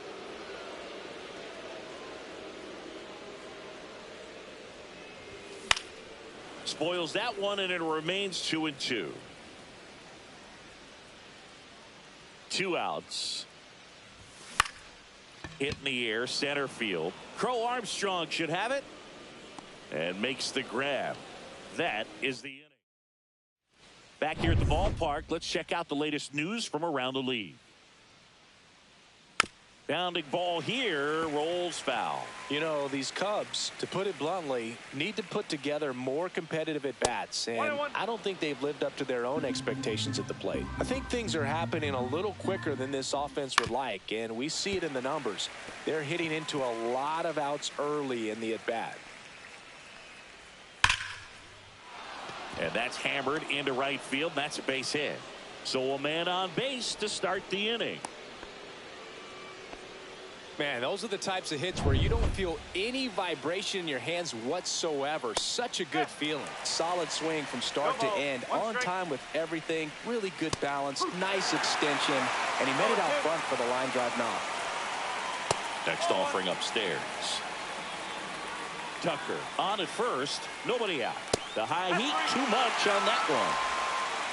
Spoils that one, and it remains 2-2. 2 outs. Hit in the air, center field. Crow Armstrong should have it. And makes the grab. That is the inning. Back here at the ballpark, let's check out the latest news from around the league. Bounding ball here, rolls foul. You know, these Cubs, to put it bluntly, need to put together more competitive at-bats, and I don't think they've lived up to their own expectations at the plate. I think things are happening a little quicker than this offense would like, and we see it in the numbers. They're hitting into a lot of outs early in the at-bat. And that's hammered into right field. That's a base hit. So a man on base to start the inning. Man, those are the types of hits where you don't feel any vibration in your hands whatsoever. Such a good feeling. Solid swing from start to end. On time with everything. Really good balance. Nice extension. And he made it out front for the line drive knock. Next offering upstairs. Tucker on at first. Nobody out. The high heat, too much on that one.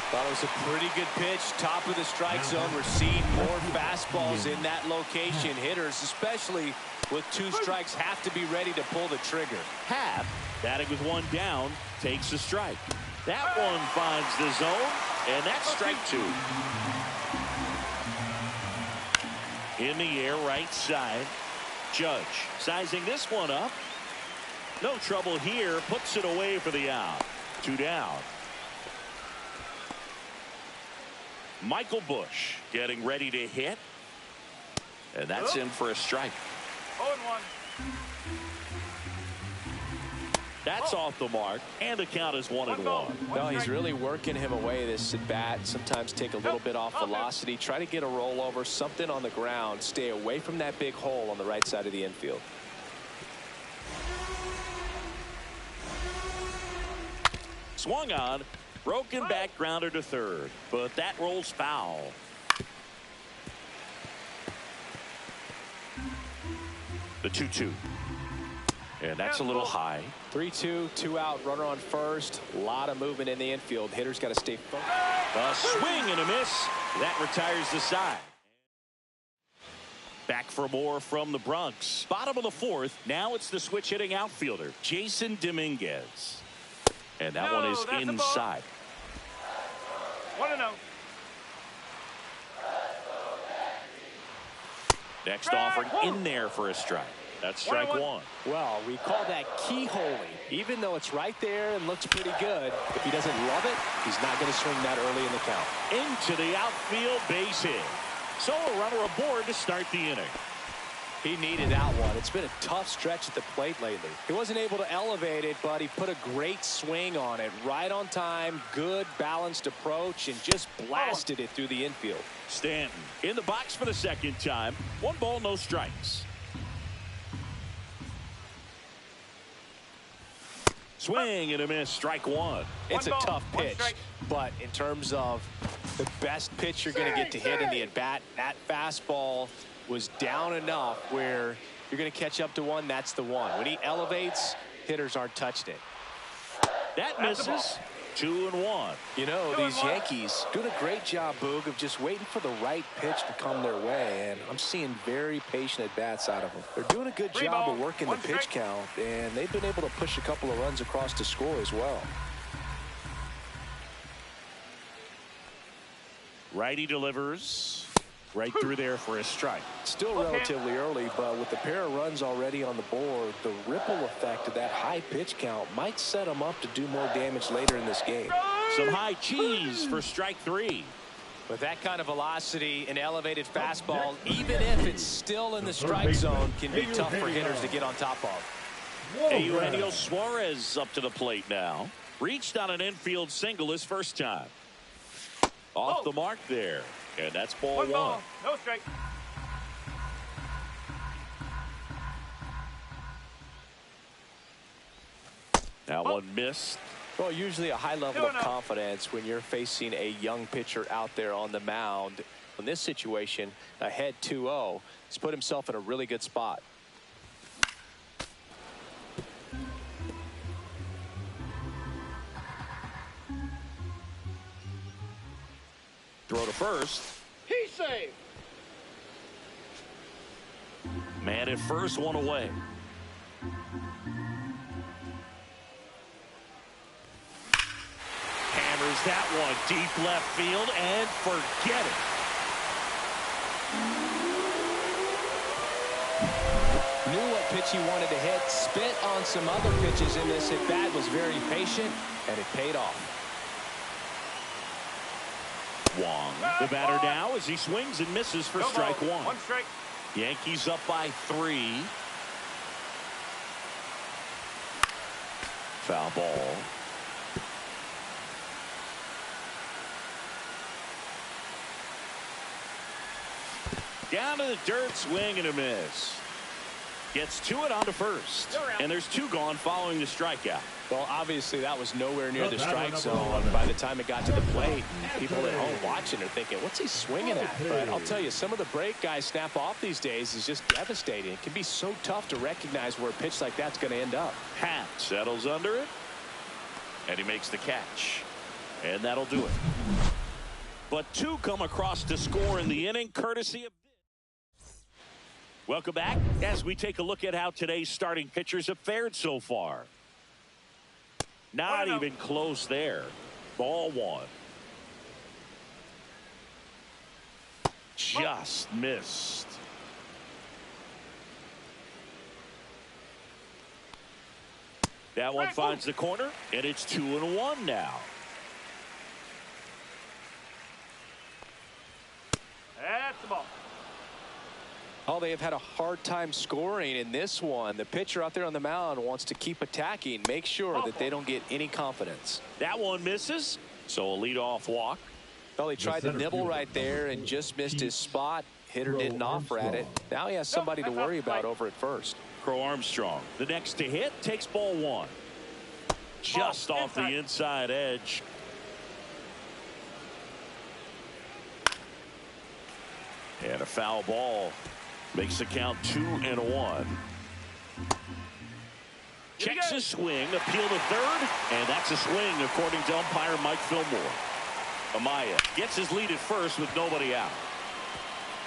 Thought it was a pretty good pitch. Top of the strike zone. We're seeing more fastballs in that location. Hitters, especially with 2 strikes, have to be ready to pull the trigger. Happ, batting with 1 down, takes a strike. That one finds the zone, and that's strike 2. In the air, right side. Judge sizing this one up. No trouble here. Puts it away for the out. 2 down. Michael Busch getting ready to hit. And that's in for a strike. 0-1. That's off the mark. And the count is 1-1. No, he's really working him away this at bat. Sometimes take a little bit off velocity. Try to get a rollover. Something on the ground. Stay away from that big hole on the right side of the infield. Swung on. Broken back grounder to third, but that rolls foul. The 2-2. And that's a little high. 3-2, 2 out, runner on first. A lot of movement in the infield. Hitter's got to stay focused. A swing and a miss. That retires the side. Back for more from the Bronx. Bottom of the fourth. Now it's the switch hitting outfielder, Jason Dominguez. And that one is inside. 1-0. Next offering in there for a strike. That's strike one. Well, we call that keyholing. Even though it's right there and looks pretty good, if he doesn't love it, he's not going to swing that early in the count. Into the outfield, base hit. So a runner aboard to start the inning. He needed that one. It's been a tough stretch at the plate lately. He wasn't able to elevate it, but he put a great swing on it. Right on time, good balanced approach, and just blasted it through the infield. Stanton in the box for the second time. 1 ball, no strikes. Swing and a miss, strike one. It's a tough pitch, but in terms of the best pitch you're going to get to hit in the at-bat, that fastball was down enough where you're going to catch up to one. That's the one. When he elevates, hitters aren't touching it. That misses. 2-1. You know, these Yankees doing a great job, Boog, of just waiting for the right pitch to come their way, and I'm seeing very patient at-bats out of them. They're doing a good job of working the pitch count, and they've been able to push a couple of runs across to score as well. Righty delivers. Right through there for a strike. Still relatively early, but with the pair of runs already on the board, the ripple effect of that high pitch count might set them up to do more damage later in this game. Some high cheese for strike three. With that kind of velocity, an elevated fastball, even if it's still in the strike zone, can be tough for hitters to get on top of. Eugenio Suarez up to the plate now. Reached on an infield single his first time. Off the mark there. And that's ball one. No strike. That one missed. Well, usually a high level of confidence when you're facing a young pitcher out there on the mound. In this situation, ahead 2-0, he's put himself in a really good spot. Throw to first. He's safe. Man at first, one away. Hammers that one deep left field and forget it. Knew what pitch he wanted to hit. Spit on some other pitches in this at bat. Was very patient, and it paid off. Wong, the batter now as he swings and misses for strike one. 1 strike. Yankees up by 3. Foul ball. Down to the dirt, swing and a miss. Gets to it onto first. And there's 2 gone following the strikeout. Well, obviously that was nowhere near the strike zone by the time it got to the plate. People at home watching are thinking, what's he swinging at? But I'll tell you, some of the break guys snap off these days is just devastating. It can be so tough to recognize where a pitch like that's going to end up. Hat settles under it. And he makes the catch. And that'll do it. But 2 come across to score in the inning, courtesy of... Welcome back as we take a look at how today's starting pitchers have fared so far. Not even close there. Ball one. Just missed. That one finds the corner, and it's 2-1 now. That's the ball. Oh, they have had a hard time scoring in this one. The pitcher out there on the mound wants to keep attacking, make sure that they don't get any confidence. That one misses, so a leadoff walk. Well, he tried to nibble right there and just missed his spot. Hitter didn't offer at it. Now he has somebody to worry about over at first. Crow Armstrong, the next to hit, takes ball one. Just off the inside edge. And a foul ball makes the count 2-1. Checks his swing, appeal to third, and that's a swing according to umpire Mike Fillmore. Amaya gets his lead at first with nobody out.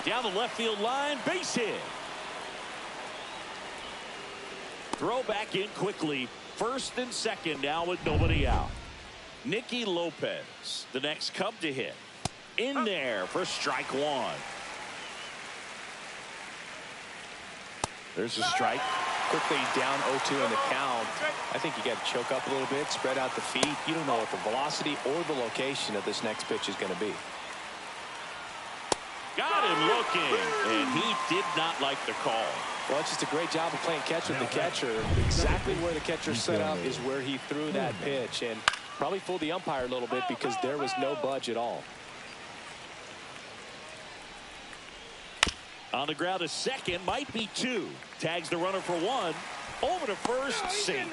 Down the left field line, base hit. Throw back in quickly. First and second now with nobody out. Nicky Lopez, the next Cub to hit. In there for strike one. There's a strike. Quickly down 0-2 in the count. I think you got to choke up a little bit, spread out the feet. You don't know what the velocity or the location of this next pitch is going to be. Got him looking, and he did not like the call. Well, it's just a great job of playing catch with the catcher. Exactly where the catcher set up is where he threw that pitch, and probably fooled the umpire a little bit because there was no budge at all. On the ground, a second, might be two. Tags the runner for one. Over to first, safe.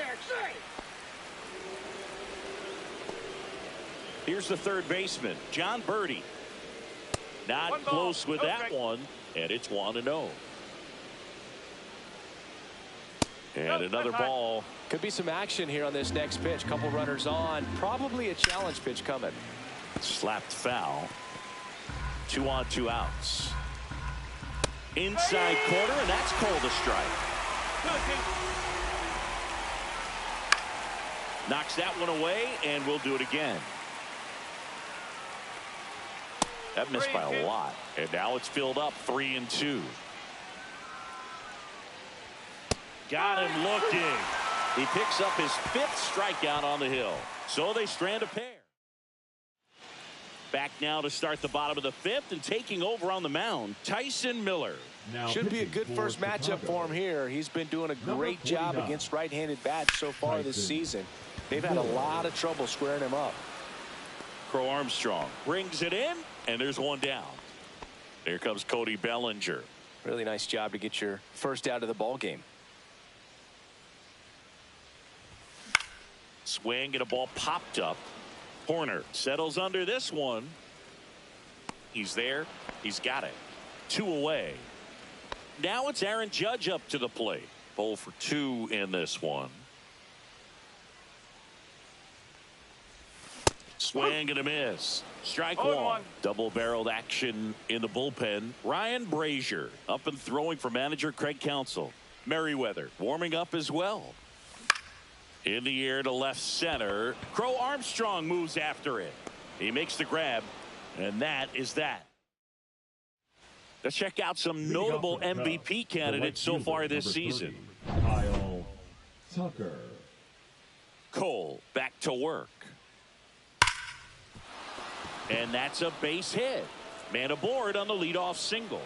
Here's the third baseman, John Birdie. Not close with that one, and it's 1-0. And another ball. Could be some action here on this next pitch. Couple runners on. Probably a challenge pitch coming. Slapped foul. 2 on, 2 outs. Inside corner, and that's called a strike. Knocks that one away, and we'll do it again. That missed by a lot. And now it's filled up 3-2. Got him looking. He picks up his 5th strikeout on the hill. So they strand a pair. Back now to start the bottom of the 5th, and taking over on the mound, Tyson Miller. Should be a good first matchup for him here. He's been doing a great job against right-handed bats so far this season. They've had a lot of trouble squaring him up. Crow Armstrong brings it in, and there's one down. Here comes Cody Bellinger. Really nice job to get your first out of the ball game. Swing, and a ball popped up. Horner settles under this one. He's there. He's got it. 2 away. Now it's Aaron Judge up to the plate. 0 for 2 in this one. Swing and a miss. Strike one. Double-barreled action in the bullpen. Ryan Brazier up and throwing for manager Craig Counsell. Merriweather warming up as well. In the air to left center. Crow Armstrong moves after it. He makes the grab, and that is that. Let's check out some notable MVP candidates so far this season. Kyle Tucker. Cole back to work. And that's a base hit. Man aboard on the leadoff single.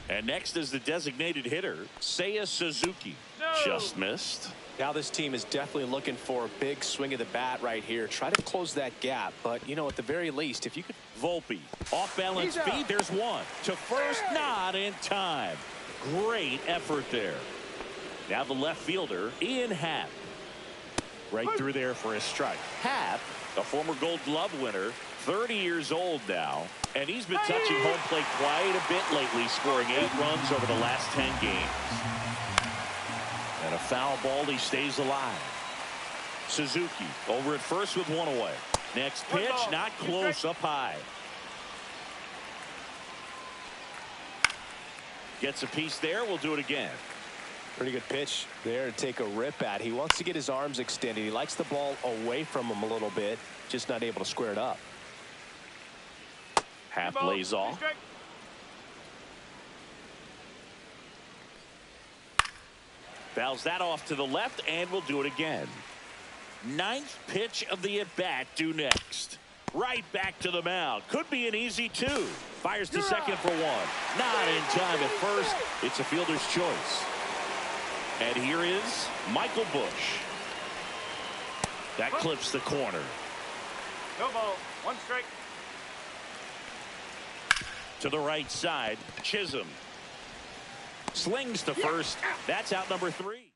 And next is the designated hitter, Seiya Suzuki. Just missed. Now this team is definitely looking for a big swing of the bat right here. Try to close that gap. But, you know, at the very least, if you could. Volpe, off-balance feed. There's one. To first, not in time. Great effort there. Now the left fielder, Ian Happ. Right through there for a strike. Happ, a former Gold Glove winner, 30 years old now. And he's been touching home plate quite a bit lately, scoring 8 runs over the last 10 games. And a foul ball, he stays alive. Suzuki over at first with 1 away. Next pitch, not close, up high. Gets a piece there, we'll do it again. Pretty good pitch there to take a rip at. He wants to get his arms extended. He likes the ball away from him a little bit, just not able to square it up. Half lays off. Fouls that off to the left, and we'll do it again. 9th pitch of the at-bat due next. Right back to the mound. Could be an easy 2. Fires to second for 1. Not in time at first. It's a fielder's choice. And here is Michael Bush. That clips the corner. No ball. 1 strike. To the right side, Chisholm. Slings to first. That's out number 3.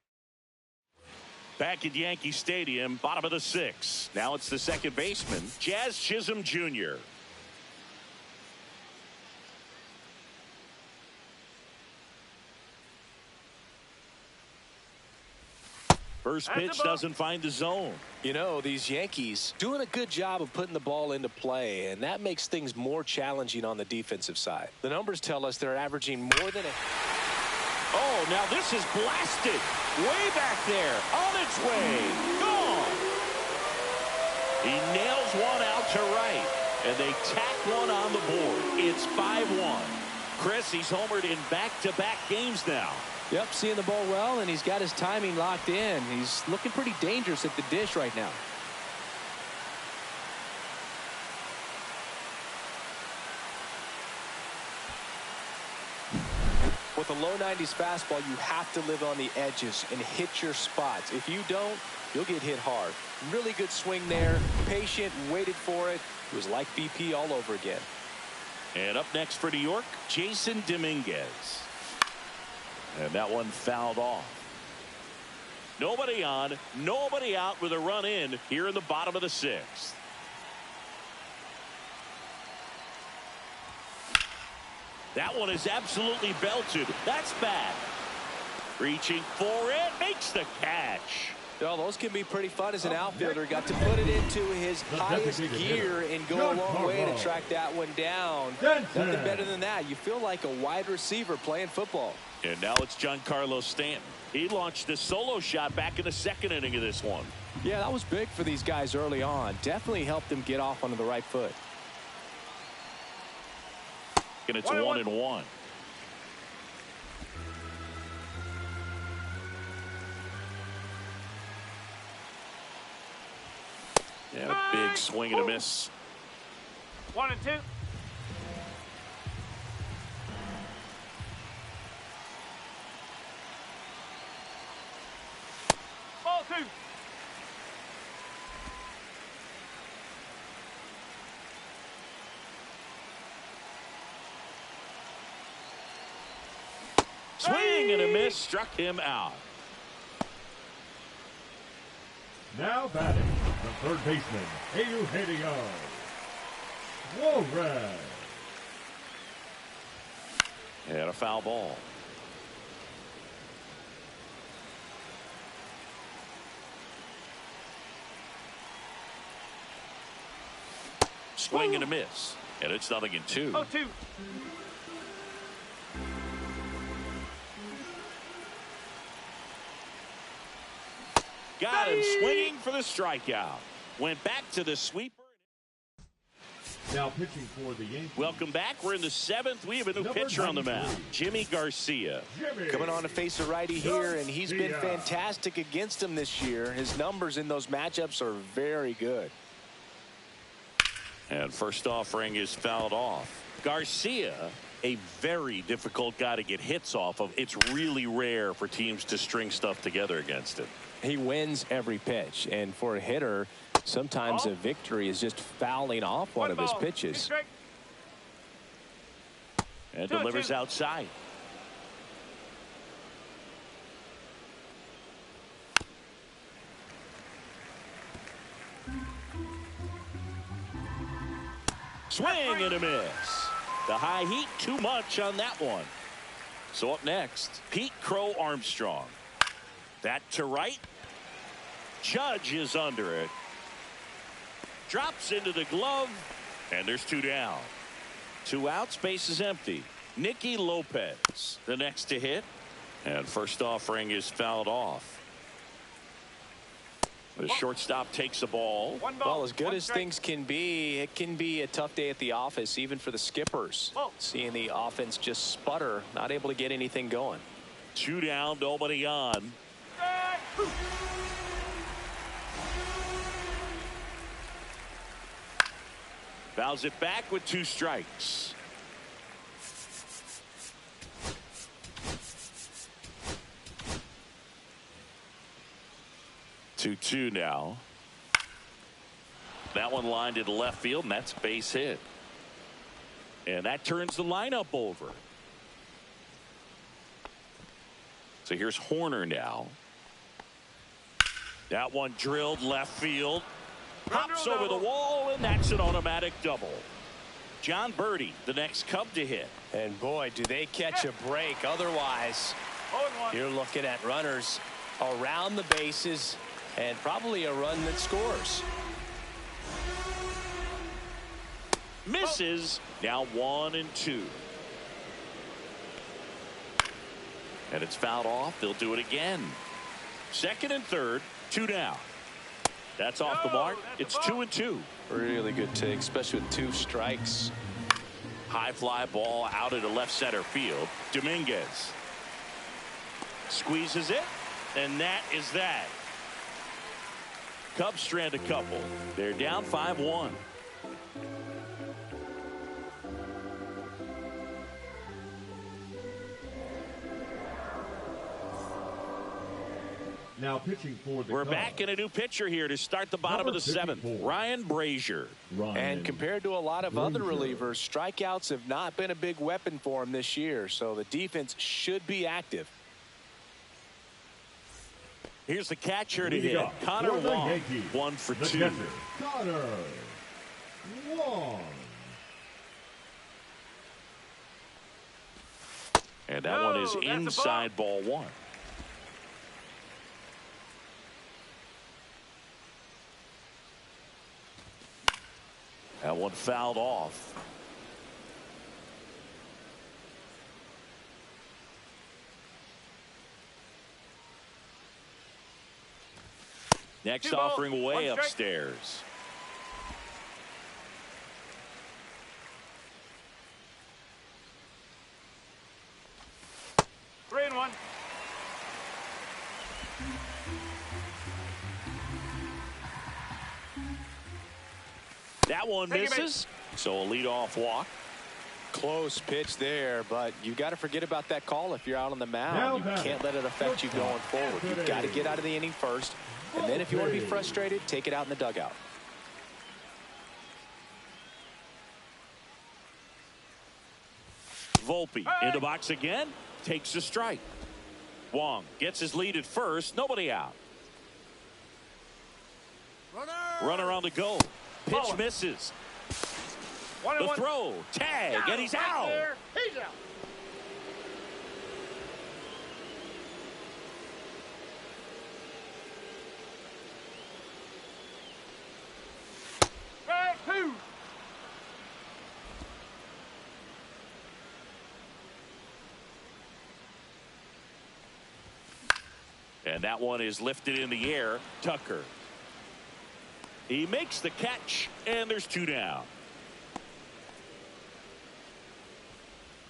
Back at Yankee Stadium, bottom of the 6th. Now it's the second baseman, Jazz Chisholm Jr. First pitch doesn't find the zone. You know, these Yankees doing a good job of putting the ball into play, and that makes things more challenging on the defensive side. The numbers tell us they're averaging more than a... Oh, now this is blasted. Way back there. On its way. Gone. He nails one out to right. And they tack one on the board. It's 5-1. Chris, he's homered in back-to-back games now. Yep, seeing the ball well, and he's got his timing locked in. He's looking pretty dangerous at the dish right now. With a low 90s fastball, you have to live on the edges and hit your spots. If you don't, you'll get hit hard. Really good swing there. Patient, waited for it. It was like BP all over again. And up next for New York, Jason Dominguez. And that one fouled off. Nobody on, nobody out with a run in here in the bottom of the sixth. That one is absolutely belted. That's bad. Reaching for it, makes the catch. Well, those can be pretty fun as an outfielder. Got to put it into his highest gear and go a long way to track that one down. Nothing better than that. You feel like a wide receiver playing football. And now it's Giancarlo Stanton. He launched a solo shot back in the second inning of this one. Yeah, that was big for these guys early on. Definitely helped them get off onto the right foot. And it's 1-1. Yeah, a big swing and a miss. 1-2. Ball 2. Swing and a miss, struck him out. Now batting, the third baseman, Eugenio Volver. And a foul ball. Swing and a miss. And it's 0-2. 0-2. Got him swinging for the strikeout. Went back to the sweeper. Now pitching for the Yankees. Welcome back. We're in the seventh. We have a new pitcher on the mound, Jimmy Garcia. Coming on to face a righty here, and he's been fantastic against him this year. His numbers in those matchups are very good. And first offering is fouled off. Garcia, a very difficult guy to get hits off of. It's really rare for teams to string stuff together against him. He wins every pitch, and for a hitter, sometimes a victory is just fouling off one of his pitches. And delivers outside. Swing and a miss. The high heat, too much on that one. So up next, Pete Crow Armstrong. That to right. Judge is under it. Drops into the glove. And there's 2 down. 2 outs, base is empty. Nicky Lopez, the next to hit. And first offering is fouled off. The shortstop takes the ball. Well, as good as things can be, it can be a tough day at the office, even for the skippers. Seeing the offense just sputter, not able to get anything going. 2 down, nobody on. Fouls it back with 2 strikes. Two now. That one lined into left field, and that's base hit. And that turns the lineup over. So here's Horner now. That one drilled left field. Pops over the wall, and that's an automatic double. John Birdie, the next Cub to hit. And boy, do they catch a break. Otherwise, you're looking at runners around the bases, and probably a run that scores. Misses. Now 1-2. And it's fouled off. They'll do it again. Second and third, 2 down. That's off the mark. It's 2-2. Really good take, especially with 2 strikes. High fly ball out into left center field. Dominguez squeezes it, and that is that. Cubs strand a couple. They're down 5-1. Now pitching for the We're Cubs. back in a new pitcher here to start the bottom Number of the 7th. 54. Ryan Brazier. And compared to a lot of other relievers, strikeouts have not been a big weapon for him this year, so the defense should be active. Here's the catcher to Leading hit. up Connor for the Wong, Yankees, 1 for the 2. catcher, Connor Wong. And that one is inside ball 1. That one fouled off. Next offering way upstairs. Three and one. That one misses. So a leadoff walk. Close pitch there, but you've got to forget about that call if you're out on the mound. You can't let it affect you going forward. You've got to get out of the inning first, and then if you want to be frustrated, take it out in the dugout. Volpe in the box again. Takes a strike. Wong gets his lead at first. Nobody out. Runner on the go. Pitch misses. The throw. Tag. And he's out. He's out. Strike 2. And that one is lifted in the air. Tucker. He makes the catch, and there's 2 down.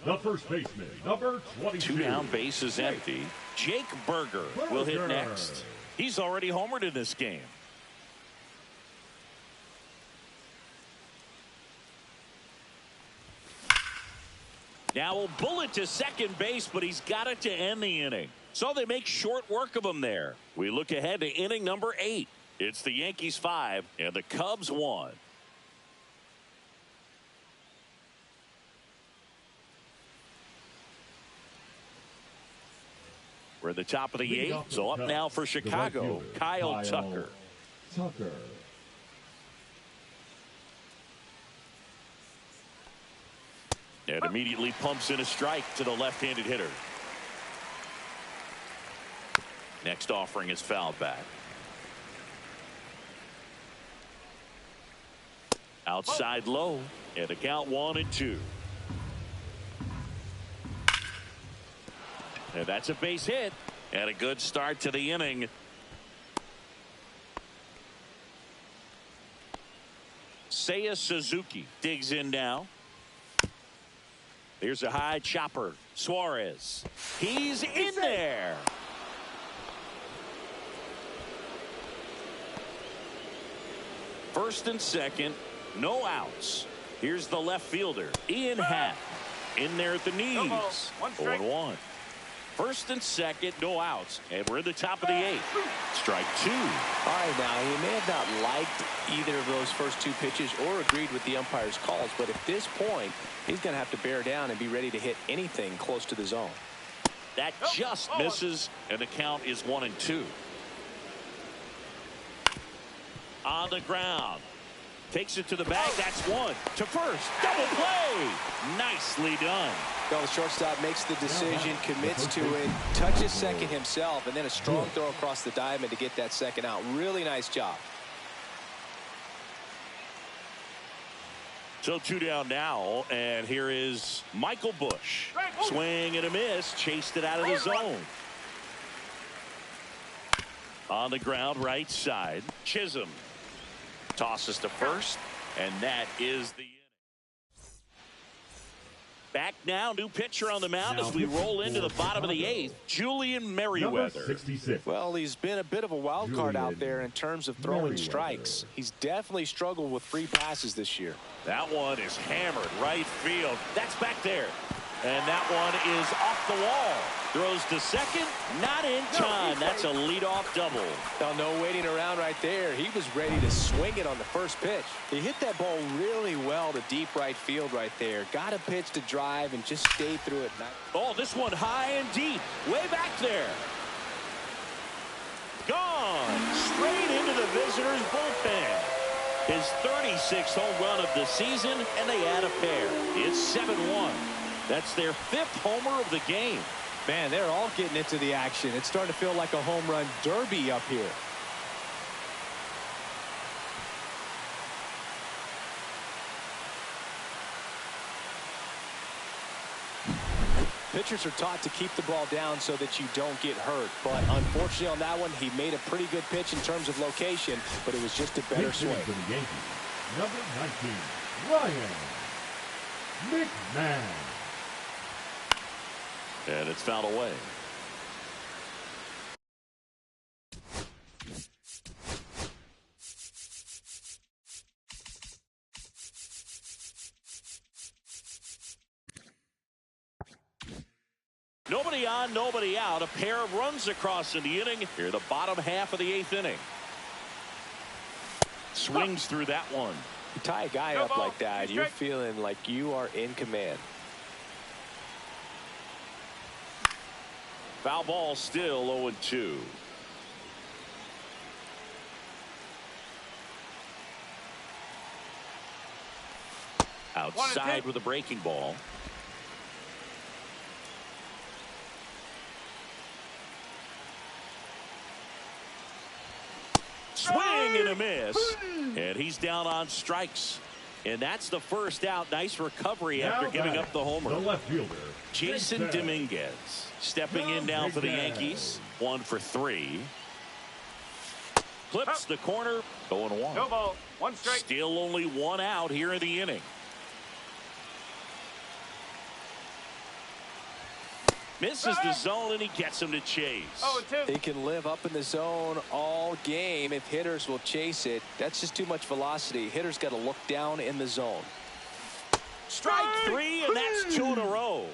The first baseman, number 22. 2 down, base is empty. Jake Berger will hit next. He's already homered in this game. Now a bullet to second base, but he's got it to end the inning. So they make short work of him there. We look ahead to inning number 8. It's the Yankees 5 and the Cubs 1. We're at the top of the 8th. So up now for Chicago, Kyle Tucker. And immediately pumps in a strike to the left-handed hitter. Next offering is fouled back. Outside low, and a count 1-2. And that's a base hit, and a good start to the inning. Seiya Suzuki digs in now. Here's a high chopper. Suarez. He's in there. First and second, no outs. Here's the left fielder, Ian Happ, in there at the knees. 0-1. First and second, no outs, and we're in the top of the 8th. Strike 2. All right, now he may have not liked either of those first 2 pitches or agreed with the umpire's calls, but at this point, he's going to have to bear down and be ready to hit anything close to the zone. That just misses, and the count is 1-2. On the ground. Takes it to the bag. That's one. To first. Double play. Nicely done. Well, the shortstop makes the decision, commits to it, touches second himself, and then a strong throw across the diamond to get that second out. Really nice job. So 2 down now, and here is Michael Bush. Swing and a miss. Chased it out of the zone. On the ground, right side. Chisholm tosses to first, and that is the inning. Back now, new pitcher on the mound as we roll into the bottom of the 8th, Julian Merriweather. 66. Well, he's been a bit of a wild card out there in terms of throwing strikes. He's definitely struggled with free passes this year. That one is hammered right field. That's back there. And that one is off the wall. Throws to second, not in time. That's a leadoff double. Now, no waiting around right there. He was ready to swing it on the first pitch. He hit that ball really well to deep right field right there. Got a pitch to drive and just stayed through it. Oh, this one high and deep. Way back there. Gone. Straight into the visitors' bullpen. His 36th home run of the season, and they add a pair. It's 7-1. That's their 5th homer of the game. Man, they're all getting into the action. It's starting to feel like a home run derby up here. Pitchers are taught to keep the ball down so that you don't get hurt. But unfortunately on that one, he made a pretty good pitch in terms of location, but it was just a better swing. For the Yankees, number 19, Ryan McMahon. And it's fouled away. Nobody on, nobody out. A pair of runs across in the inning. Here, the bottom half of the 8th inning. Swings through that one. You tie a guy up like that, you're feeling like you are in command. Foul ball still 0-2. Outside with a breaking ball. Swing and a miss. And he's down on strikes. And that's the first out. Nice recovery after giving up the homer. The left fielder, Jason Dominguez stepping in now for the Yankees. 1 for 3. Clips the corner. 0-1. No ball. 1 strike. Still only 1 out here in the inning. Misses the zone, and he gets him to chase. 0-2. He can live up in the zone all game if hitters will chase it. That's just too much velocity. Hitters got to look down in the zone. Strike 3, and that's 2 in a row.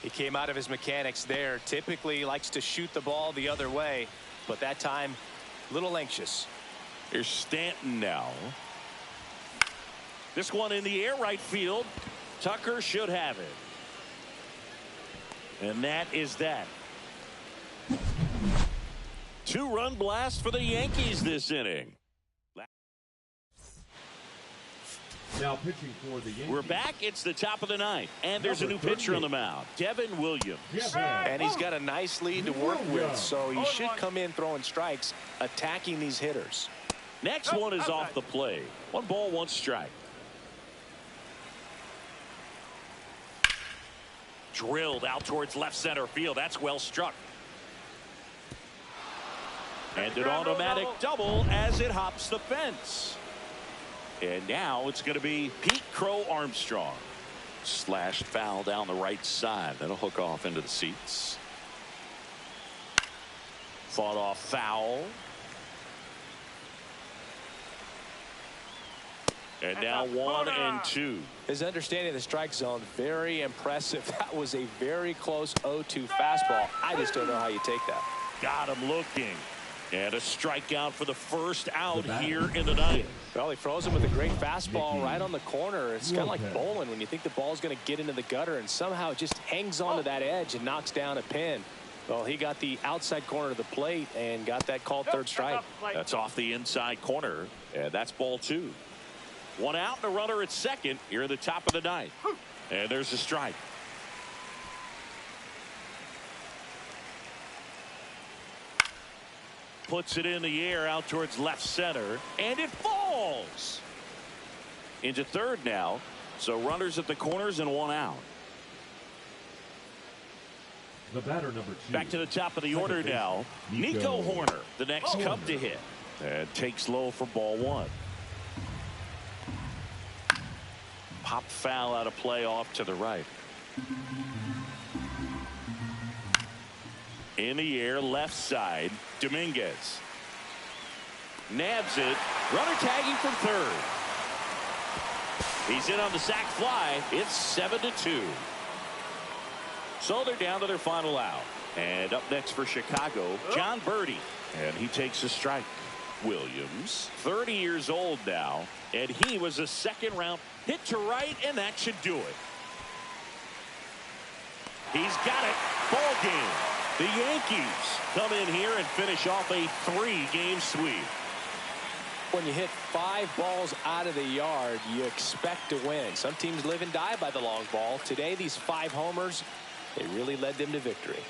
He came out of his mechanics there. Typically likes to shoot the ball the other way, but that time a little anxious. Here's Stanton now. This one in the air right field. Tucker should have it. And that is that. 2-run blast for the Yankees this inning. Now pitching for the Yankees. We're back. It's the top of the 9th. And there's a new pitcher on the mound. Devin Williams. And he's got a nice lead to work with, so he should come in throwing strikes, attacking these hitters. Next one is off the plate. 1 ball, 1 strike. Drilled out towards left center field. That's well struck. And an automatic double as it hops the fence. And now it's going to be Pete Crow Armstrong. Slashed foul down the right side. That'll hook off into the seats. Fought off foul. And now 1-2. His understanding of the strike zone, very impressive. That was a very close 0-2 fastball. I just don't know how you take that. Got him looking. And a strikeout for the first out here in the 9th. Well, he froze him with a great fastball right on the corner. It's kind of like bowling when you think the ball's going to get into the gutter, and somehow it just hangs onto that edge and knocks down a pin. Well, he got the outside corner of the plate and got that called third strike. That's off the inside corner, and that's ball 2. 1 out and a runner at second here in the top of the 9th. And there's a strike. Puts it in the air out towards left center, and it falls into third now. So runners at the corners and 1 out. The batter number 2. Back to the top of the order now. Nico Hoerner, the next Cub to hit. And takes low for ball 1. Pop foul out of play off to the right. In the air, left side, Dominguez. Nabs it. Runner tagging from third. He's in on the sac fly. It's 7-2. So they're down to their final out. And up next for Chicago, John Birdie. And he takes a strike. Williams, 30 years old now, and he was a second-round hit to right, and that should do it. He's got it. Ball game. The Yankees come in here and finish off a 3-game sweep. When you hit 5 balls out of the yard, you expect to win. Some teams live and die by the long ball. Today, these 5 homers, they really led them to victory.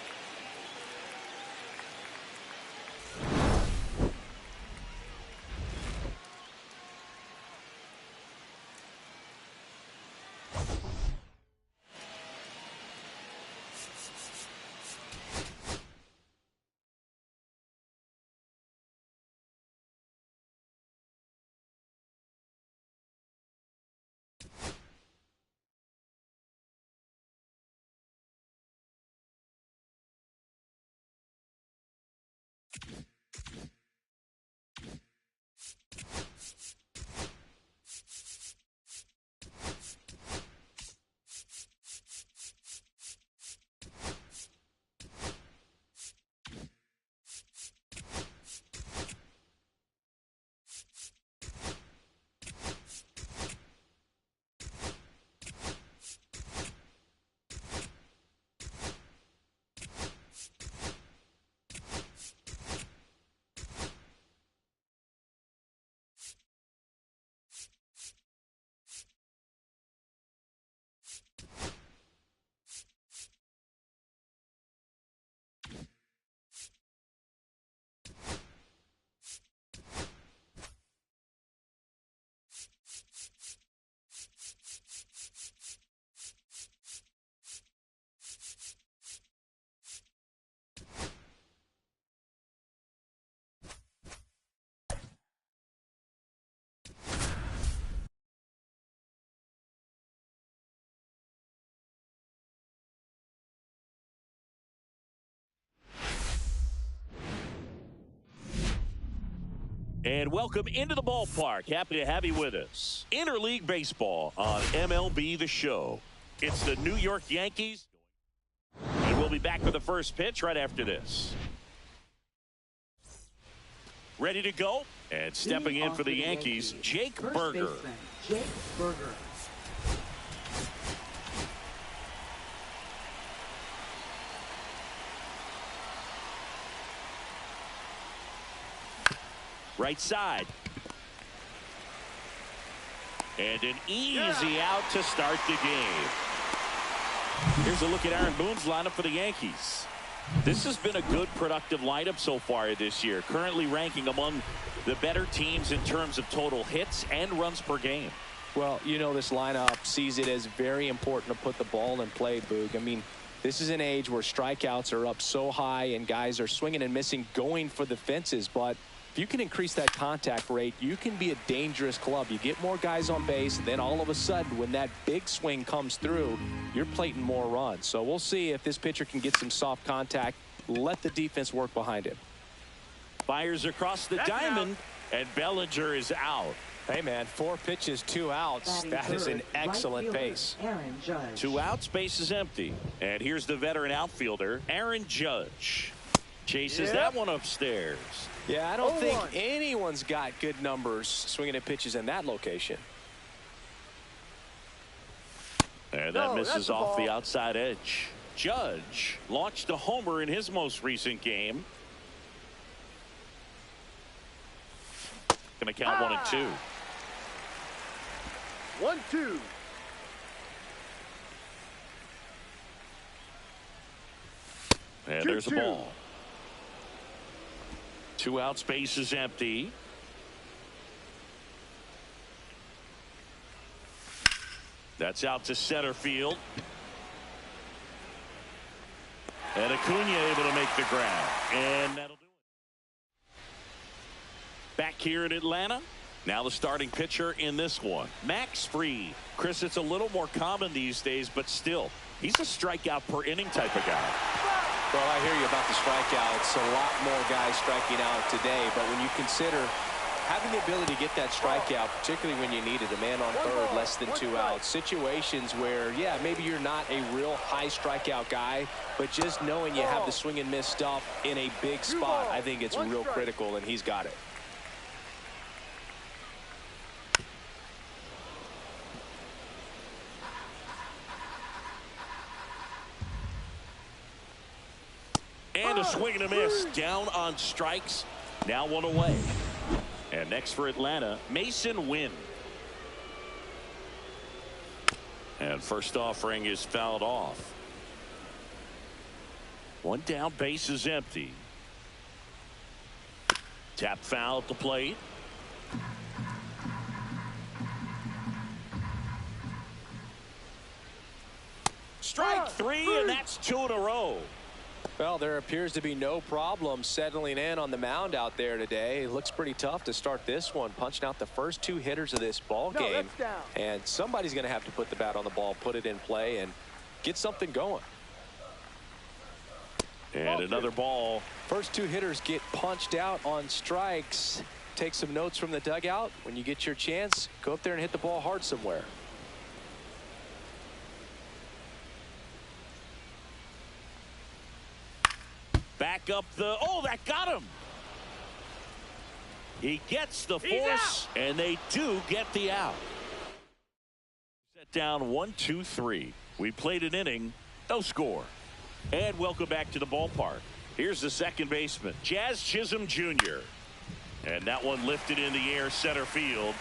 And welcome into the ballpark. Happy to have you with us. Interleague baseball on MLB The Show. It's the New York Yankees. And we'll be back for the first pitch right after this. Ready to go? And stepping in for the Yankees, Jake Burger. Jake Burger. Right side. And an easy out to start the game. Here's a look at Aaron Boone's lineup for the Yankees. This has been a good, productive lineup so far this year. Currently ranking among the better teams in terms of total hits and runs per game. Well, you know, this lineup sees it as very important to put the ball in play, Boog. I mean, this is an age where strikeouts are up so high and guys are swinging and missing, going for the fences. But if you can increase that contact rate, you can be a dangerous club. You get more guys on base, and then all of a sudden, when that big swing comes through, you're plating more runs. So we'll see if this pitcher can get some soft contact, let the defense work behind him. Fires across the diamond, and Bellinger is out. Hey, man, 4 pitches, 2 outs. That is an excellent pace. 2 outs, base is empty. And here's the veteran outfielder, Aaron Judge. Chases that one upstairs. Yeah, I don't think anyone's got good numbers swinging at pitches in that location. And that misses off the outside edge. Judge launched a homer in his most recent game. Going to count 1 and 2. 1-2. And there's the ball. 2 outs, base is empty. That's out to center field. And Acuna able to make the grab. And that'll do it. Back here in Atlanta. Now the starting pitcher in this one, Max Fried. Chris, it's a little more common these days, but still, he's a strikeout per inning type of guy. Well, I hear you about the strikeouts. A lot more guys striking out today, but when you consider having the ability to get that strikeout, particularly when you need it, a man on third, less than 2 outs, situations where, yeah, maybe you're not a real high strikeout guy, but just knowing you have the swing and miss stuff in a big spot, I think it's real critical, and he's got it. And a swing and a miss, down on strikes. Now 1 away. And next for Atlanta, Mason Wynn. And first offering is fouled off. 1 down, base is empty. Tap foul at the plate. Strike 3, and that's 2 in a row. Well, there appears to be no problem settling in on the mound out there today. It looks pretty tough to start this one, punching out the first 2 hitters of this ball game. And somebody's going to have to put the bat on the ball, put it in play, and get something going. And another ball. First 2 hitters get punched out on strikes. Take some notes from the dugout. When you get your chance, go up there and hit the ball hard somewhere. Back up the, oh, that got him. He gets the force, and they do get the out. Set down 1-2-3. We played an inning, no score. And welcome back to the ballpark. Here's the second baseman, Jazz Chisholm Jr. And that one lifted in the air, center field.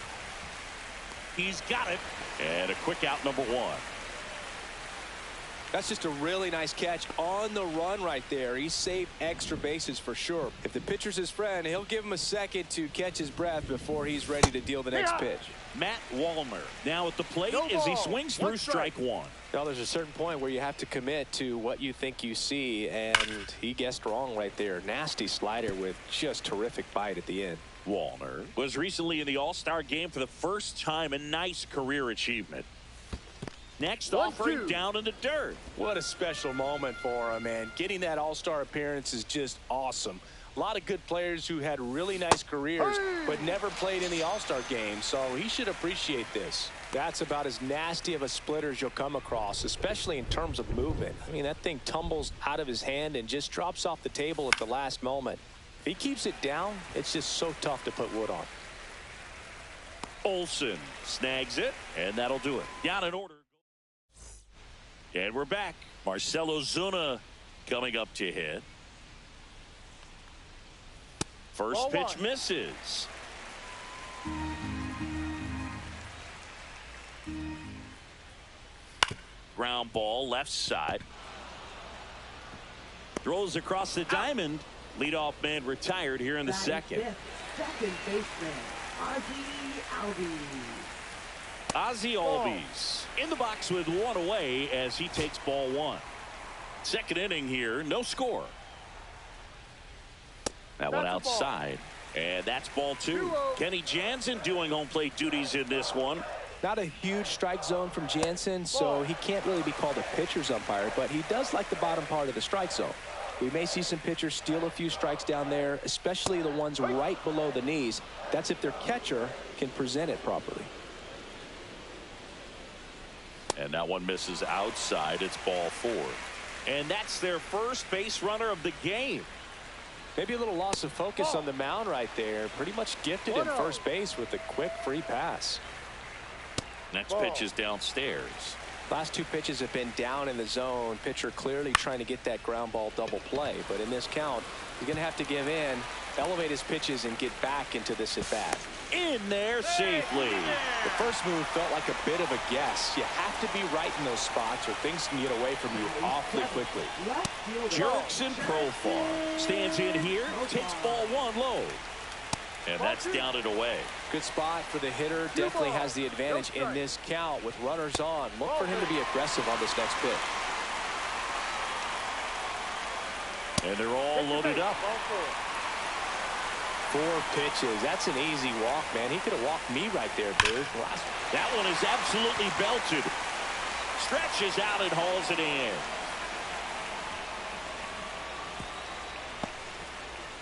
He's got it. And a quick out, number 1. That's just a really nice catch on the run right there. He saved extra bases for sure. If the pitcher's his friend, he'll give him a second to catch his breath before he's ready to deal the next pitch. Matt Wallner now at the plate as he swings through strike 1. Well, there's a certain point where you have to commit to what you think you see, and he guessed wrong right there. Nasty slider with just terrific bite at the end. Wallner was recently in the All-Star game for the first time, a nice career achievement. Next offering down in the dirt. What a special moment for him, man. Getting that All-Star appearance is just awesome. A lot of good players who had really nice careers but never played in the All-Star game, so he should appreciate this. That's about as nasty of a splitter as you'll come across, especially in terms of movement. I mean, that thing tumbles out of his hand and just drops off the table at the last moment. If he keeps it down, it's just so tough to put wood on. Olsen snags it, and that'll do it. Down in order. And we're back. Marcelo Zuna coming up to hit. First pitch misses. Ground ball left side. Throws across the diamond. Leadoff man retired here in the second. Second baseman, Ozzie Albies in the box with 1 away as he takes ball 1. Second inning here, no score. That one outside, and that's ball 2. Kenny Jansen doing home plate duties in this one. Not a huge strike zone from Jansen, so he can't really be called a pitcher's umpire, but he does like the bottom part of the strike zone. We may see some pitchers steal a few strikes down there, especially the ones right below the knees. That's if their catcher can present it properly. And that one misses outside. It's ball 4. And that's their first base runner of the game. Maybe a little loss of focus on the mound right there. Pretty much gifted in first base with a quick free pass. Next pitch is downstairs. Last two pitches have been down in the zone. Pitcher clearly trying to get that ground ball double play. But in this count, he's going to have to give in, elevate his pitches, and get back into this at-bat. In there safely. The first move felt like a bit of a guess. You have to be right in those spots or things can get away from you awfully quickly. Jerks in profile. Stands in here, takes ball one low. And that's down and away. Good spot for the hitter. Definitely has the advantage in this count with runners on. Look for him to be aggressive on this next pitch. And they're all loaded up. 4 pitches. That's an easy walk, man. He could have walked me right there, dude. That one is absolutely belted. Stretches out and hauls it in.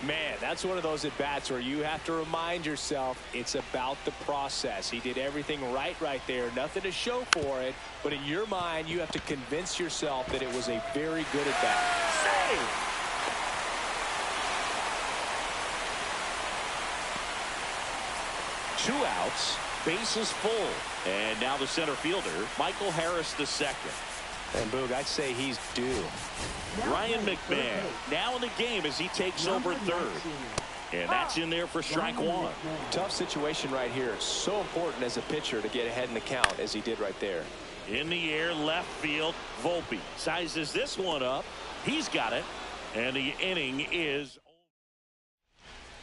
Man, that's one of those at-bats where you have to remind yourself it's about the process. He did everything right there. Nothing to show for it. But in your mind, you have to convince yourself that it was a very good at-bat. Save! Two outs, bases full. And now the center fielder, Michael Harris the second. And Boog, I'd say he's due. Ryan McMahon now in the game as he takes over third. And that's in there for strike one. Tough situation right here. So important as a pitcher to get ahead in the count as he did right there. In the air, left field, Volpe sizes this one up. He's got it. And the inning is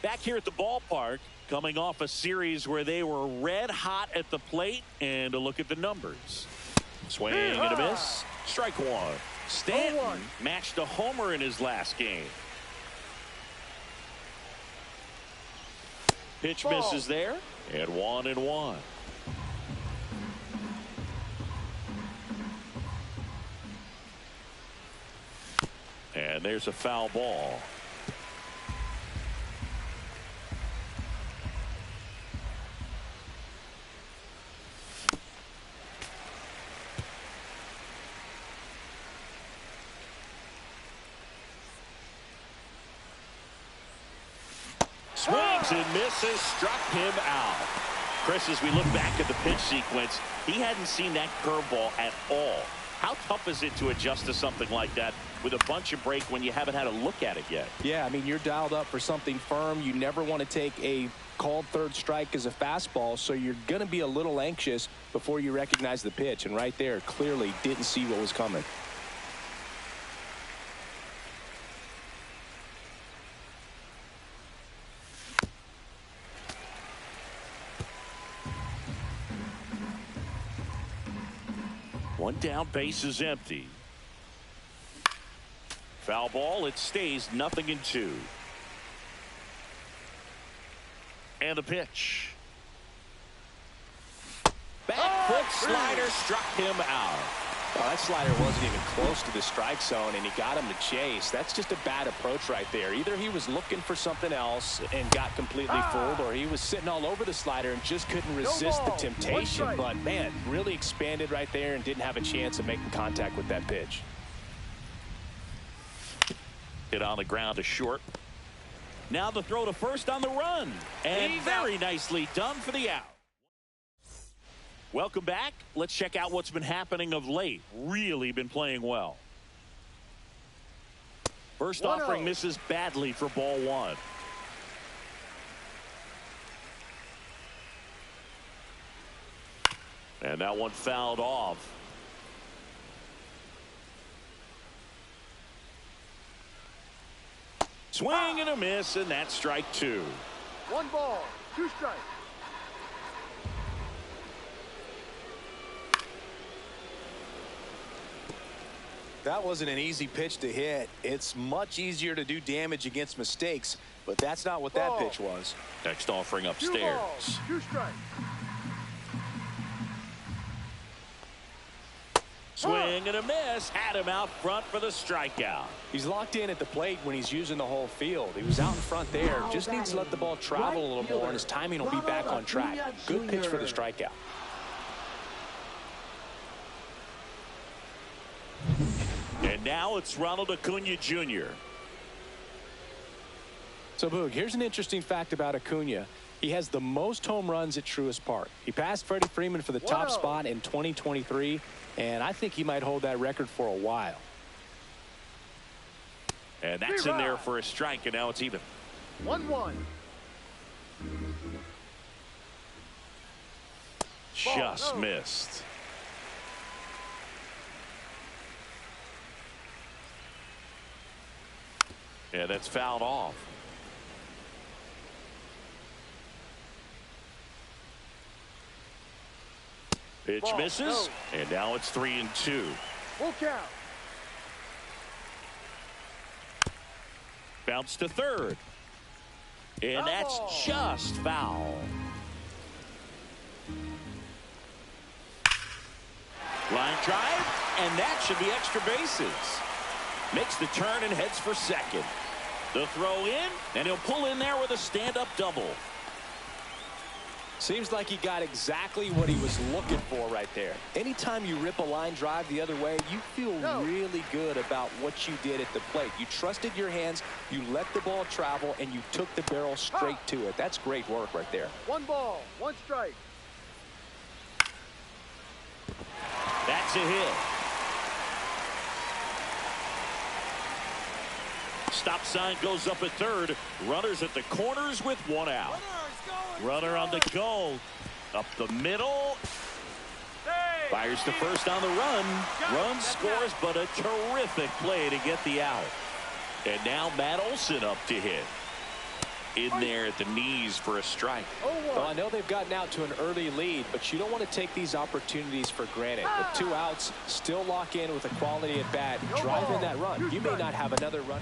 back here at the ballpark, coming off a series where they were red hot at the plate. And a look at the numbers. Swing and a miss. Strike one. Stanton matched a homer in his last game. Pitch misses there. And 1-1. And there's a foul ball. Swings and misses, struck him out. Chris, as we look back at the pitch sequence, he hadn't seen that curveball at all. How tough is it to adjust to something like that with a bunch of break when you haven't had a look at it yet? Yeah, I mean, you're dialed up for something firm. You never want to take a called third strike as a fastball, so you're going to be a little anxious before you recognize the pitch. And right there, clearly didn't see what was coming. One down, base is empty. Foul ball, it stays 0-2. And the pitch. Back foot slider struck him out. Well, that slider wasn't even close to the strike zone, and he got him to chase. That's just a bad approach right there. Either he was looking for something else and got completely fooled, or he was sitting all over the slider and just couldn't resist the temptation. But, man, really expanded right there and didn't have a chance of making contact with that pitch. Hit on the ground to short. Now the throw to first on the run. And very nicely done for the out. Welcome back. Let's check out what's been happening of late. Really been playing well. First offering misses badly for ball one. And that one fouled off. Swing and a miss, and that's strike two. 1 ball, 2 strikes. That wasn't an easy pitch to hit. It's much easier to do damage against mistakes, but that's not what that pitch was. Next offering upstairs. 2 balls, 2 strikes. Swing and a miss. Had him out front for the strikeout. He's locked in at the plate when he's using the whole field. He was out in front there. Just needs to let the ball travel a little more, and his timing will be back on track. Good pitch for the strikeout. And now it's Ronald Acuna Jr. So, Boog, here's an interesting fact about Acuna. He has the most home runs at Truist Park. He passed Freddie Freeman for the top spot in 2023, and I think he might hold that record for a while. And that's in there for a strike, and now it's even. 1-1. Just missed. Yeah, that's fouled off. Pitch misses, and now it's 3-2. Full count. Bounce to third. And that's just foul. Line drive, and that should be extra bases. Makes the turn and heads for second. The throw in, and he'll pull in there with a stand-up double. Seems like he got exactly what he was looking for right there. Anytime you rip a line drive the other way, you feel really good about what you did at the plate. You trusted your hands, you let the ball travel, and you took the barrel straight to it. That's great work right there. 1 ball, 1 strike. That's a hit. Stop sign goes up at third. Runners at the corners with 1 out. Runner on the go. Up the middle. Fires to first on the run. Run scores, but a terrific play to get the out. And now Matt Olson up to hit. In there at the knees for a strike. Well, I know they've gotten out to an early lead, but you don't want to take these opportunities for granted. With 2 outs, still lock in with a quality at bat. Drive in that run. You may not have another run.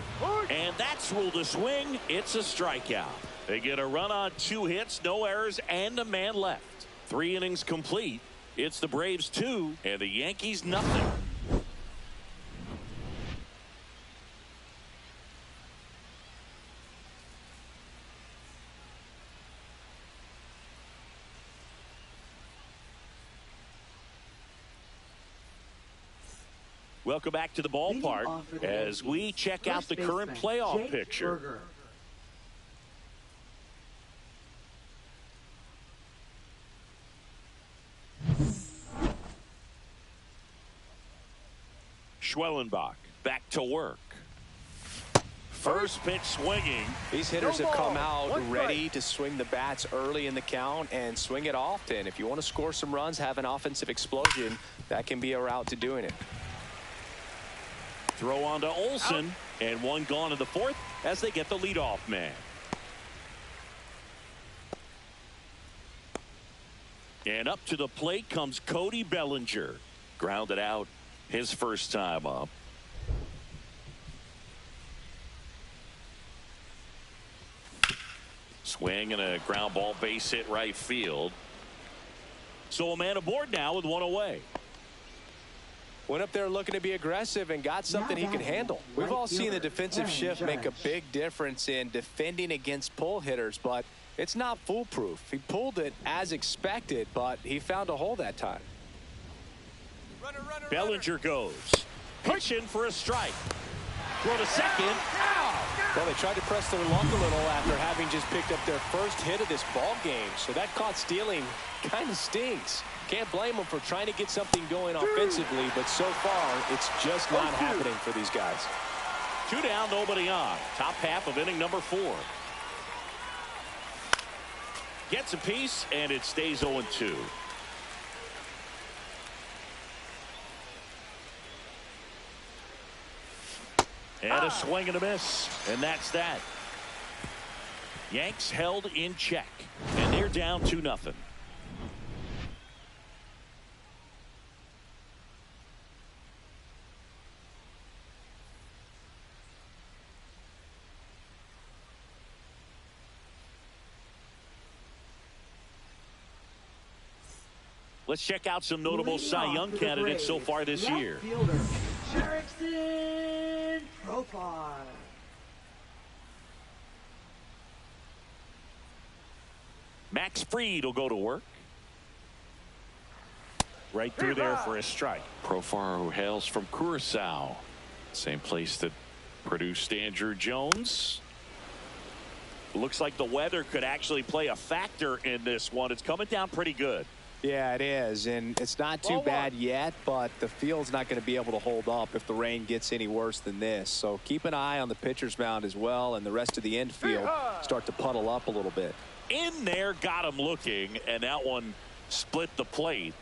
And that's ruled a swing. It's a strikeout. They get a run on 2 hits, no errors, and a man left. 3 innings complete. It's the Braves 2 and the Yankees nothing. Welcome back to the ballpark as we check out the current playoff picture. Schwellenbach back to work. First pitch swinging. These hitters have come out ready to swing the bats early in the count and swing it often. If you want to score some runs, have an offensive explosion, that can be a route to doing it. Throw on to Olson, and 1 gone in the 4th as they get the leadoff man. And up to the plate comes Cody Bellinger. Grounded out his first time up. Swing and a ground ball base hit right field. So a man aboard now with 1 away. Went up there looking to be aggressive and got something he could handle. We've all seen the defensive shift make a big difference in defending against pull hitters, but it's not foolproof. He pulled it as expected, but he found a hole that time. Bellinger goes. Pitching for a strike. Throw to second. Well, they tried to press their luck a little after having just picked up their first hit of this ball game, so that caught stealing kind of stings. Can't blame them for trying to get something going offensively, but so far it's just not happening for these guys. 2 down, nobody on. Top half of inning number 4. Gets a piece, and it stays 0-2. And a swing and a miss, and that's that. Yanks held in check, and they're down 2-0. Let's check out some notable Cy Young candidates so far this year. Profile. Max Fried will go to work. Right through there for a strike. Profar, who hails from Curacao. Same place that produced Andrew Jones. Looks like the weather could actually play a factor in this one. It's coming down pretty good. Yeah, it is, and it's not too bad yet, but the field's not going to be able to hold up if the rain gets any worse than this. So keep an eye on the pitcher's mound as well, and the rest of the infield start to puddle up a little bit. In there, got him looking, and that one split the plate.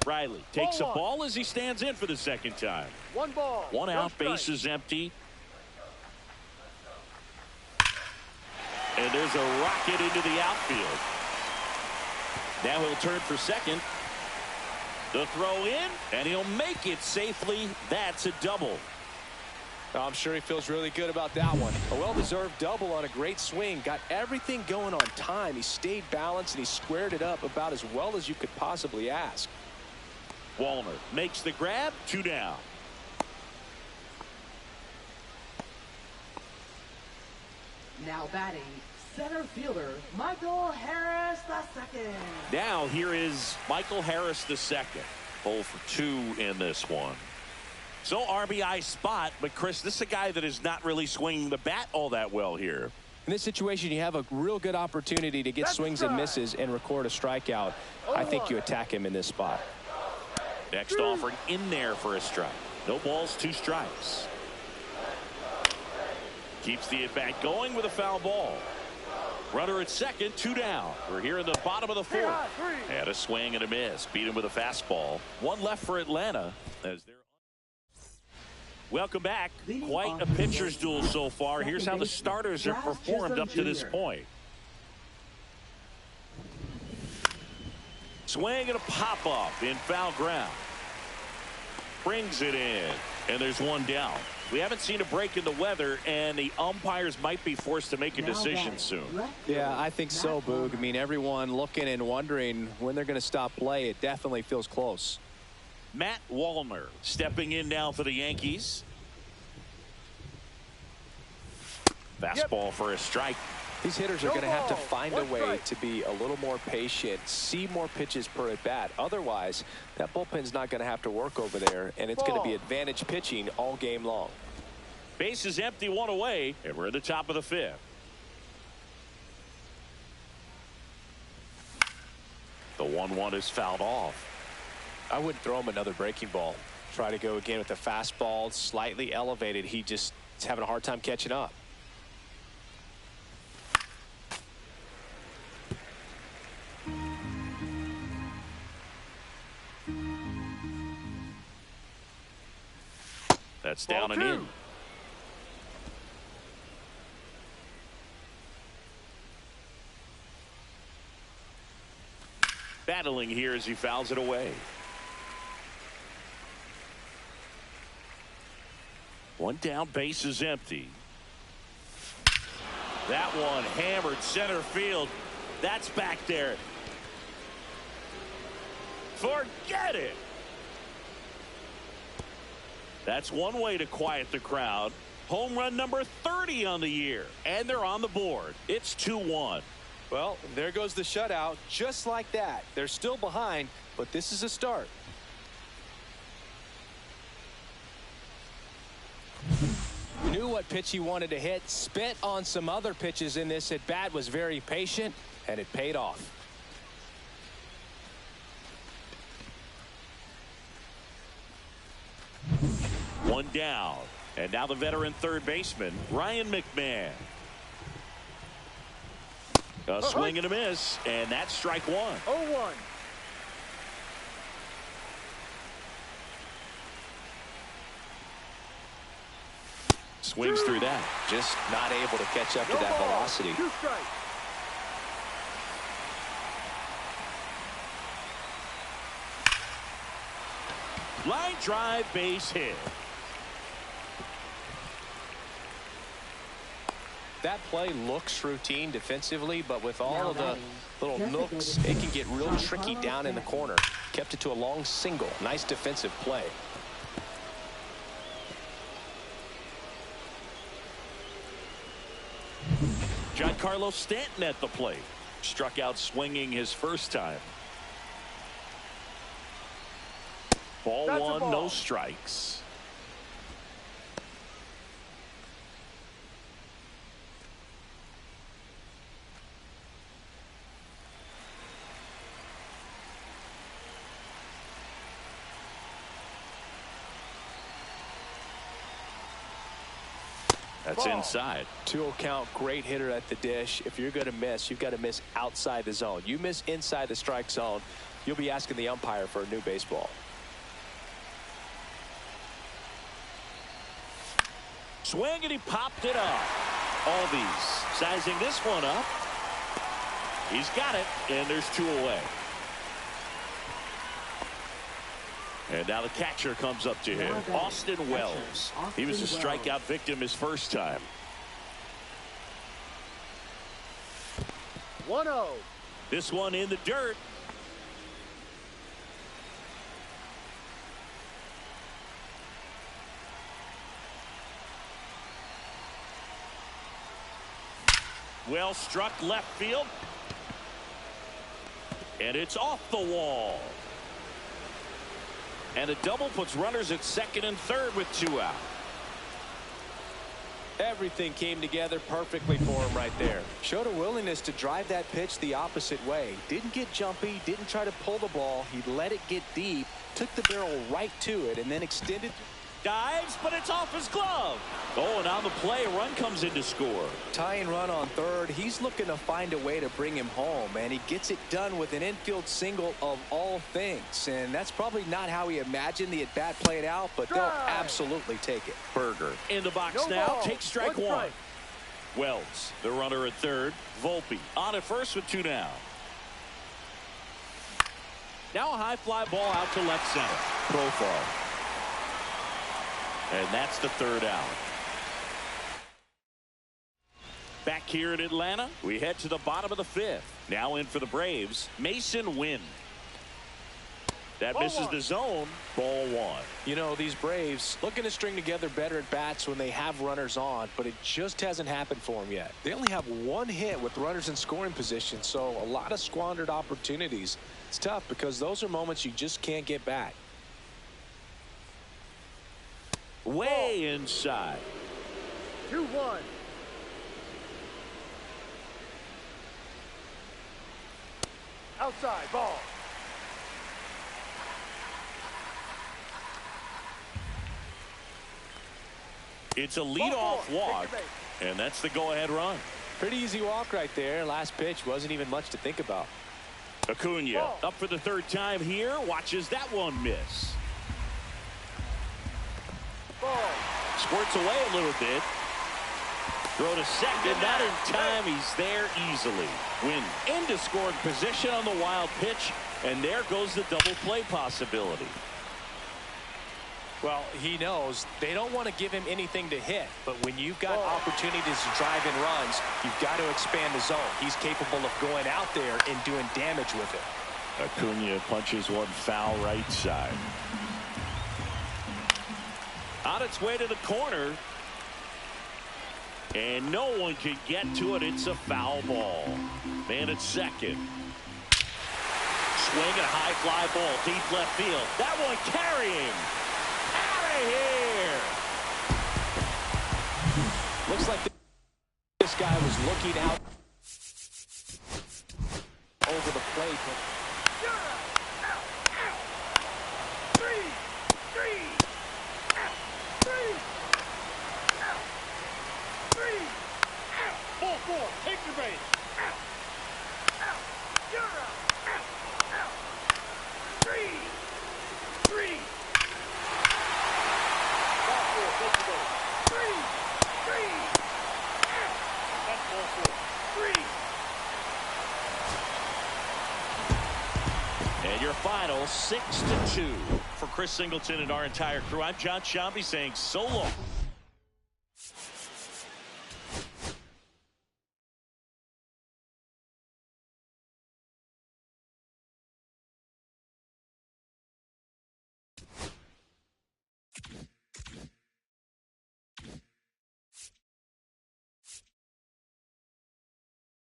Riley takes a ball as he stands in for the second time. 1 ball. One out, bases empty. And there's a rocket into the outfield. Now he'll turn for second. The throw in, and he'll make it safely. That's a double. I'm sure he feels really good about that one. A well-deserved double on a great swing. Got everything going on time. He stayed balanced, and he squared it up about as well as you could possibly ask. Wallner makes the grab. 2 down. Now batting, center fielder, Michael Harris II. Now here is Michael Harris II. 0 for 2 in this one. So RBI spot, but Chris, this is a guy that is not really swinging the bat all that well here. In this situation, you have a real good opportunity to get swings and misses and record a strikeout. I think you attack him in this spot. Next offering in there for a strike. No balls, 2 strikes. Keeps the at-bat going with a foul ball. Runner at second, 2 down. We're here in the bottom of the 4th. And a swing and a miss. Beat him with a fastball. 1 left for Atlanta. As they're welcome back. Quite a pitcher's duel so far. Here's how the starters have performed up to this point. Swing and a pop-up in foul ground. Brings it in. And there's 1 down. We haven't seen a break in the weather, and the umpires might be forced to make a decision soon. Yeah, I think so, Boog. I mean, everyone looking and wondering when they're going to stop play. It definitely feels close. Matt Wallner stepping in now for the Yankees. Fastball for a strike. These hitters are going to have to find a way to be a little more patient, see more pitches per at bat. Otherwise, that bullpen's not going to have to work over there, and it's going to be advantage pitching all game long. Base is empty, 1 away, and we're at the top of the 5th. The 1-1 is fouled off. I wouldn't throw him another breaking ball. Try to go again with the fastball, slightly elevated. He just is having a hard time catching up. That's down and in. Battling here as he fouls it away. 1 down, base is empty. That one hammered center field. That's back there. Forget it. That's one way to quiet the crowd. Home run number 30 on the year, and they're on the board. It's 2-1. Well, there goes the shutout, just like that. They're still behind, but this is a start. Knew what pitch he wanted to hit, spit on some other pitches in this at bat, was very patient, and it paid off. One down, and now the veteran third baseman, Ryan McMahon. A swing and a miss, and that's strike 1. 0-1. Swings through that. Just not able to catch up to that velocity. 2 strikes. Line drive, base hit. That play looks routine defensively, but with all of the little nooks, it can get real tricky down in the corner. Kept it to a long single. Nice defensive play. Giancarlo Stanton at the plate. Struck out swinging his first time. Ball 1, no strikes. That's inside. 2-0 count, great hitter at the dish. If you're going to miss, you've got to miss outside the zone. You miss inside the strike zone, you'll be asking the umpire for a new baseball. Swing, and he popped it up. Albies sizing this one up. He's got it, and there's 2 away. And now the catcher comes up to him, Austin Wells. He was a strikeout victim his first time. 1-0. This one in the dirt. Well struck left field. And it's off the wall. And a double puts runners at second and third with 2 out. Everything came together perfectly for him right there. Showed a willingness to drive that pitch the opposite way. Didn't get jumpy, didn't try to pull the ball. He let it get deep, took the barrel right to it, and then extended. Dives, but it's off his glove. Oh, and on the play, a run comes in to score. Tying run on third. He's looking to find a way to bring him home, and he gets it done with an infield single of all things. And that's probably not how he imagined the at-bat played out, but they'll absolutely take it. Berger in the box now. Takes strike one. Wells, the runner at third. Volpe on at first with 2 down. Now a high fly ball out to left center. Profile. And that's the 3rd out. Back here in Atlanta, we head to the bottom of the 5th. Now in for the Braves, Mason Wynn. That misses the zone. Ball 1. You know, these Braves looking to string together better at bats when they have runners on, but it just hasn't happened for them yet. They only have 1 hit with runners in scoring position, so a lot of squandered opportunities. It's tough because those are moments you just can't get back. Way inside. 2-1. Outside ball. It's a leadoff walk, and that's the go-ahead run. Pretty easy walk right there. Last pitch wasn't even much to think about. Acuna up for the 3rd time here. Watches that one miss. Squirts away a little bit. Throw to second. Not in time. He's there easily. Win into scoring position on the wild pitch. And there goes the double play possibility. Well, he knows they don't want to give him anything to hit. But when you've got opportunities to drive in runs, you've got to expand the zone. He's capable of going out there and doing damage with it. Acuna punches one foul right side. On its way to the corner. And no one can get to it. It's a foul ball. Man at second. Swing and a high fly ball. Deep left field. That one carrying. Out of here. Looks like this guy was looking out over the plate. Take your base. You're out. Three. Ball 4. Take your base. Three. That's ball 4. And your final 6-2 for Chris Singleton and our entire crew. I'm John Shambi saying so long.